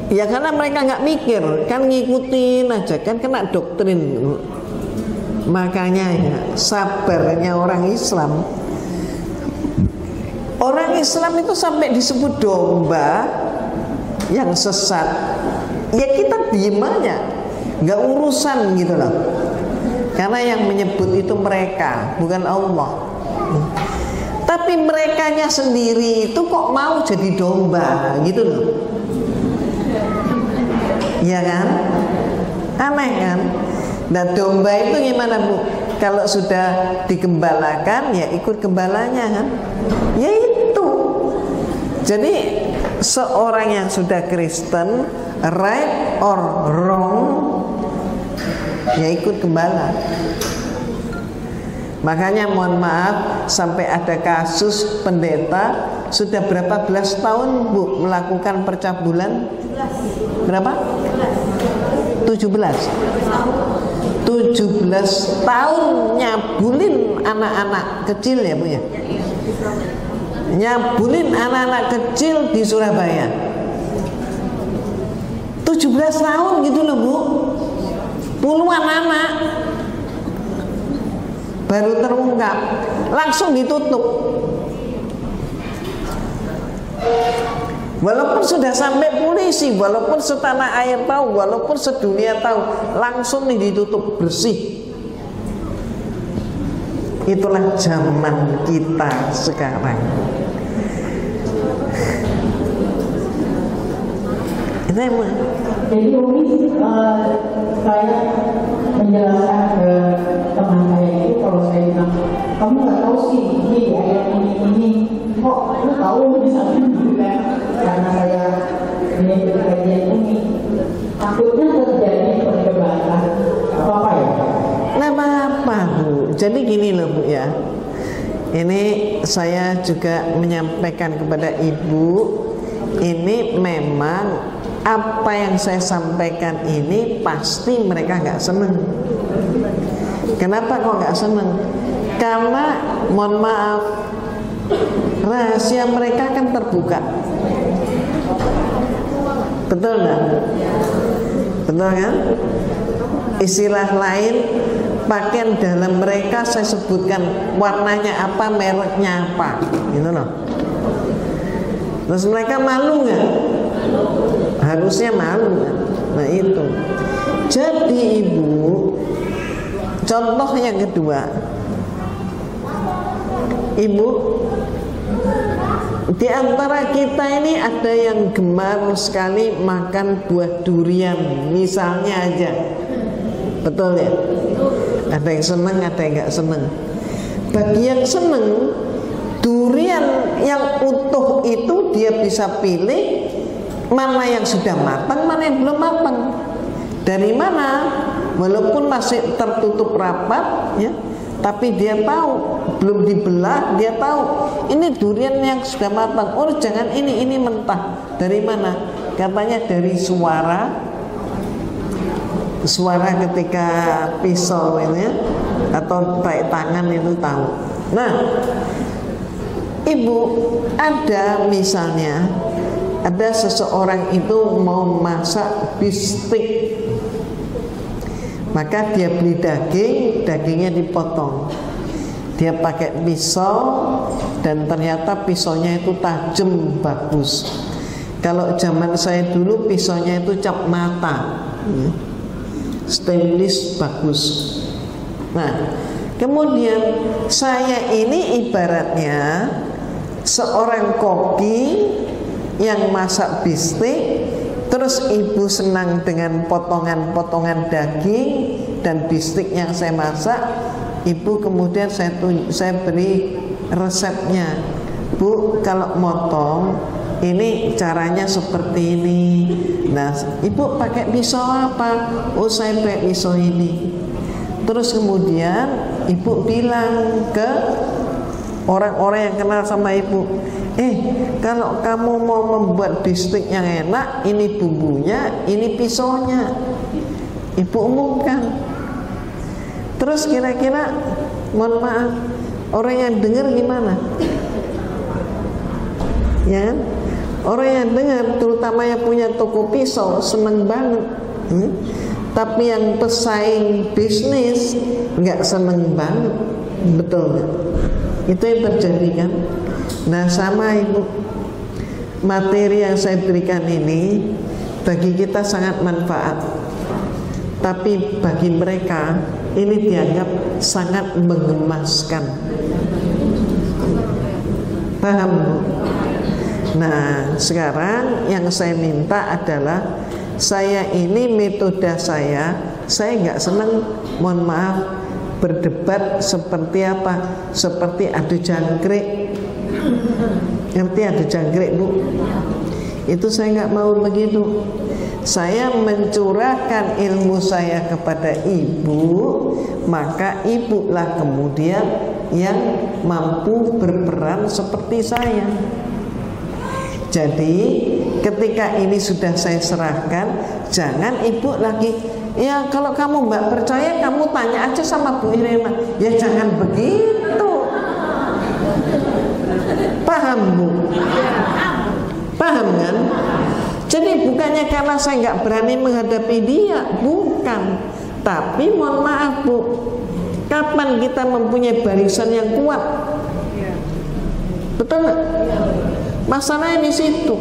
Speaker 1: Ya karena mereka nggak mikir, kan ngikutin aja, kan kena doktrin. Makanya ya, sabarnya orang Islam. Orang Islam itu sampai disebut domba yang sesat, ya kita diem aja, nggak urusan gitu loh. Karena yang menyebut itu mereka, bukan Allah. Tapi merekanya sendiri itu kok mau jadi domba gitu loh. Iya kan? Aneh kan? Nah, domba itu gimana Bu? Kalau sudah digembalakan ya ikut gembalanya kan? Ya itu. Jadi seorang yang sudah Kristen, right or wrong, ya ikut gembala. Makanya mohon maaf, sampai ada kasus pendeta sudah berapa belas tahun Bu melakukan percabulan? Berapa? 17 tahun nyabulin anak-anak kecil ya Bu ya. Nyabulin anak-anak kecil di Surabaya. 17 tahun gitu loh Bu. Puluhan anak baru terungkap, langsung ditutup. Walaupun sudah sampai polisi, walaupun setanah air tahu, walaupun sedunia tahu, langsung nih ditutup bersih. Itulah zaman kita sekarang. Itu emang.
Speaker 3: Jadi Umi saya menjelaskan ke teman saya itu, kalau saya bilang kamu nggak tahu sih ini ayat ini kok lu tahu bisa gitu kan, karena saya ini kajian Umi takutnya terjadi perdebatan apa ya?
Speaker 1: Nah, apa Bu? Jadi gini loh Bu ya. Ini saya juga menyampaikan kepada Ibu, ini memang apa yang saya sampaikan ini pasti mereka nggak seneng. Kenapa kok nggak seneng? Karena mohon maaf, rahasia mereka kan terbuka. Betul nggak? Betul kan? Istilah lain, pakaian dalam mereka saya sebutkan warnanya apa, mereknya apa, gitu loh. Terus mereka malu nggak? Harusnya malu kan? Nah itu. Jadi Ibu, contoh yang kedua, Ibu, di antara kita ini ada yang gemar sekali makan buah durian, misalnya aja. Betul ya? Ada yang seneng, ada yang nggak seneng. Bagi yang seneng, durian yang utuh itu dia bisa pilih mana yang sudah matang, mana yang belum matang. Dari mana? Walaupun masih tertutup rapat, ya, tapi dia tahu belum dibelah, dia tahu ini durian yang sudah matang. Oh jangan ini mentah. Dari mana? Katanya dari suara ketika pisau ini ya, atau pakai tangan itu tahu. Nah, Ibu, ada misalnya ada seseorang itu mau masak bistik, maka dia beli daging, dagingnya dipotong, dia pakai pisau dan ternyata pisaunya itu tajam bagus. Kalau zaman saya dulu pisaunya itu cap mata, stainless bagus. Nah, kemudian saya ini ibaratnya seorang koki yang masak bistik, terus Ibu senang dengan potongan-potongan daging dan bistik yang saya masak. Ibu kemudian saya beri resepnya. Bu, kalau motong ini caranya seperti ini. Nah, Ibu pakai pisau apa? Oh, saya pakai pisau ini. Terus kemudian Ibu bilang ke orang-orang yang kenal sama Ibu, kalau kamu mau membuat bistik yang enak, ini bumbunya, ini pisaunya. Ibu umumkan. Terus kira-kira, mohon maaf, orang yang dengar gimana? Ya, orang yang dengar, terutama yang punya toko pisau, seneng banget. Tapi yang pesaing bisnis nggak seneng banget, betul nggak? Itu yang terjadi kan? Nah sama Ibu, materi yang saya berikan ini bagi kita sangat manfaat, tapi bagi mereka ini dianggap sangat mengemaskan. Paham Bu? Nah sekarang yang saya minta adalah, saya ini metode saya nggak senang, mohon maaf, berdebat seperti apa? Seperti adu jangkrik. Ngerti adu jangkrik Bu? Itu saya nggak mau begitu. Saya mencurahkan ilmu saya kepada Ibu, maka Ibulah kemudian yang mampu berperan seperti saya. Jadi ketika ini sudah saya serahkan, jangan Ibu lagi, ya kalau kamu nggak percaya kamu tanya aja sama Bu Irena. Ya jangan begitu. Paham Bu? Paham kan? Jadi bukannya karena saya nggak berani menghadapi dia, bukan. Tapi mohon maaf Bu, kapan kita mempunyai barisan yang kuat? Betul nggak? Masalahnya di situ.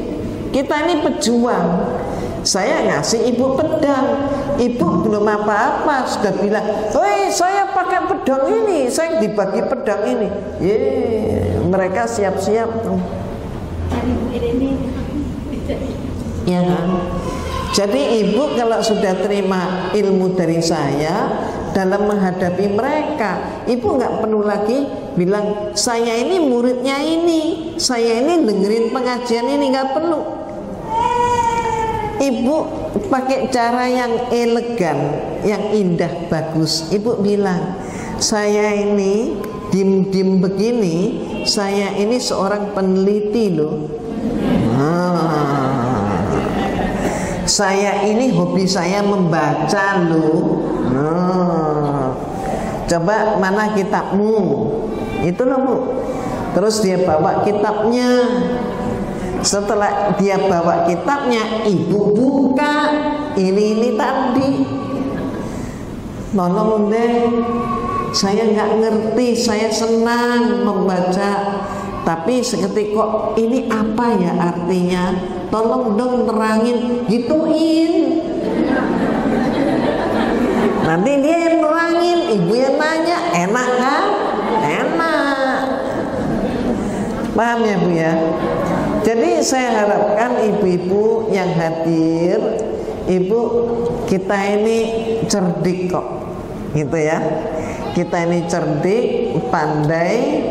Speaker 1: Kita ini pejuang. Saya ngasih Ibu pedang, ibu belum apa-apa sudah bilang, "Hei, saya pakai pedang ini, saya dibagi pedang ini." Mereka siap-siap tuh. Ya kan? Jadi ibu kalau sudah terima ilmu dari saya, dalam menghadapi mereka, ibu nggak perlu lagi bilang saya ini muridnya ini, saya ini dengerin pengajian ini, nggak perlu. Ibu pakai cara yang elegan, yang indah, bagus. Ibu bilang, saya ini dim-dim begini, saya ini seorang peneliti loh. Saya ini hobi saya membaca loh. Coba mana kitabmu? Itu loh Bu. Terus dia bawa kitabnya. Setelah dia bawa kitabnya, ibu buka ini tadi. Tolong deh, saya nggak ngerti, saya senang membaca, tapi seketika kok ini apa ya artinya? Tolong dong terangin, gituin. Nanti dia yang nerangin, ibu yang nanya, enak kan? Enak. Paham ya Bu ya? Jadi saya harapkan ibu-ibu yang hadir, ibu kita ini cerdik kok, gitu ya. Kita ini cerdik, pandai,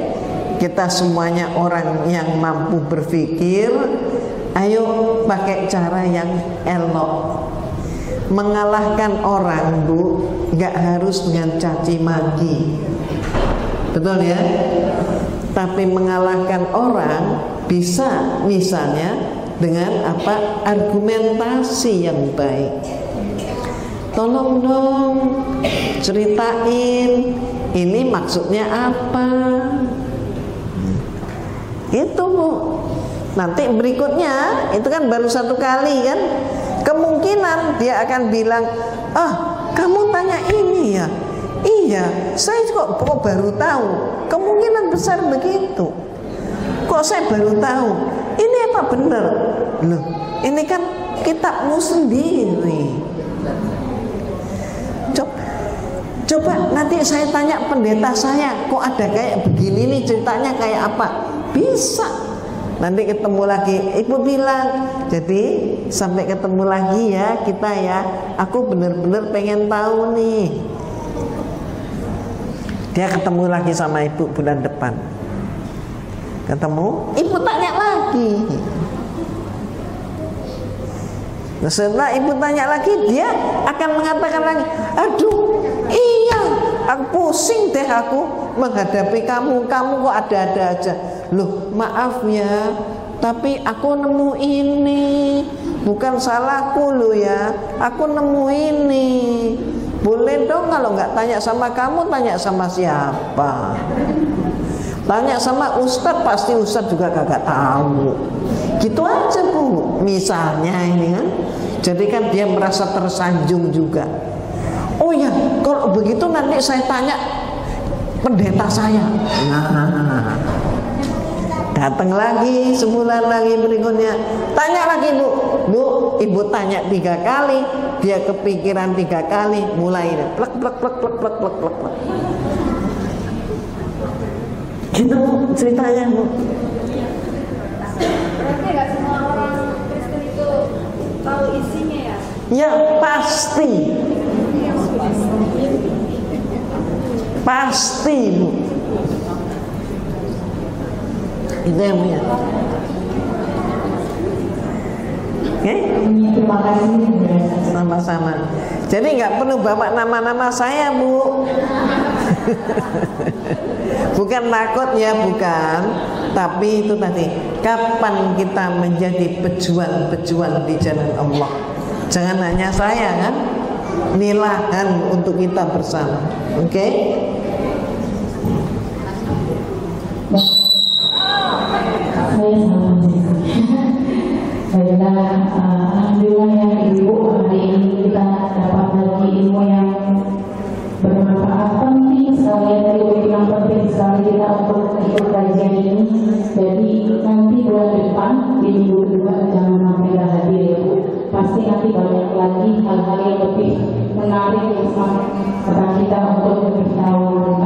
Speaker 1: kita semuanya orang yang mampu berpikir. Ayo pakai cara yang elok. Mengalahkan orang Bu, nggak harus dengan caci maki, betul ya? Tapi mengalahkan orang bisa misalnya dengan apa? Argumentasi yang baik. Tolong dong ceritain ini maksudnya apa. Itu Bu. Nanti berikutnya itu kan baru satu kali kan. Kemungkinan dia akan bilang, kamu tanya ini ya. Iya, saya kok baru tahu. Kemungkinan besar begitu. Kok saya baru tahu? Ini apa benar? Loh, ini kan kitabmu sendiri. Coba nanti saya tanya pendeta saya, kok ada kayak begini nih ceritanya kayak apa? Bisa. Nanti ketemu lagi, ibu bilang, jadi sampai ketemu lagi ya kita ya. Aku bener-bener pengen tahu nih. Dia ketemu lagi sama ibu bulan depan. Ketemu, ibu tanya lagi. Nah, setelah ibu tanya lagi, dia akan mengatakan lagi, aduh, iya, aku pusing deh aku menghadapi kamu kok ada-ada aja. Loh, maaf ya, tapi aku nemu ini, bukan salahku loh ya, aku nemu ini. Boleh dong kalau nggak tanya sama kamu, tanya sama siapa? Tanya sama ustadz, pasti ustadz juga kagak tahu. Gitu aja Bu, misalnya ini kan. Jadi kan dia merasa tersanjung juga. Oh ya, kalau begitu nanti saya tanya pendeta saya. Nah, datang lagi sebulan lagi berikutnya, tanya lagi Bu, ibu tanya 3 kali, dia kepikiran 3 kali, mulai deh, plek. Gitu ceritanya Bu.
Speaker 5: Berarti nggak semua orang Kristen itu tahu isinya ya?
Speaker 1: Ya pasti. Pasti Bu. Itu yang punya. Oke?
Speaker 3: Terima kasih.
Speaker 1: Sama-sama. Jadi nggak perlu bawa nama-nama saya Bu. Bukan takut ya, bukan. Tapi itu tadi, kapan kita menjadi pejuang-pejuang di jalan Allah? Jangan hanya saya kan, ini lahan untuk kita bersama. Oke?
Speaker 3: Baiklah, alhamdulillah ya Ibu, hari ini kita dapat lagi ilmu yang bermanfaat, penting sekali ya, yang penting sekali kita untuk ikut kajian ini. Jadi nanti bulan depan di minggu kedua jangan sampai hadir ya Bu. Pasti nanti banyak
Speaker 2: lagi hal-hal yang lebih menarik bersama kita untuk lebih tahu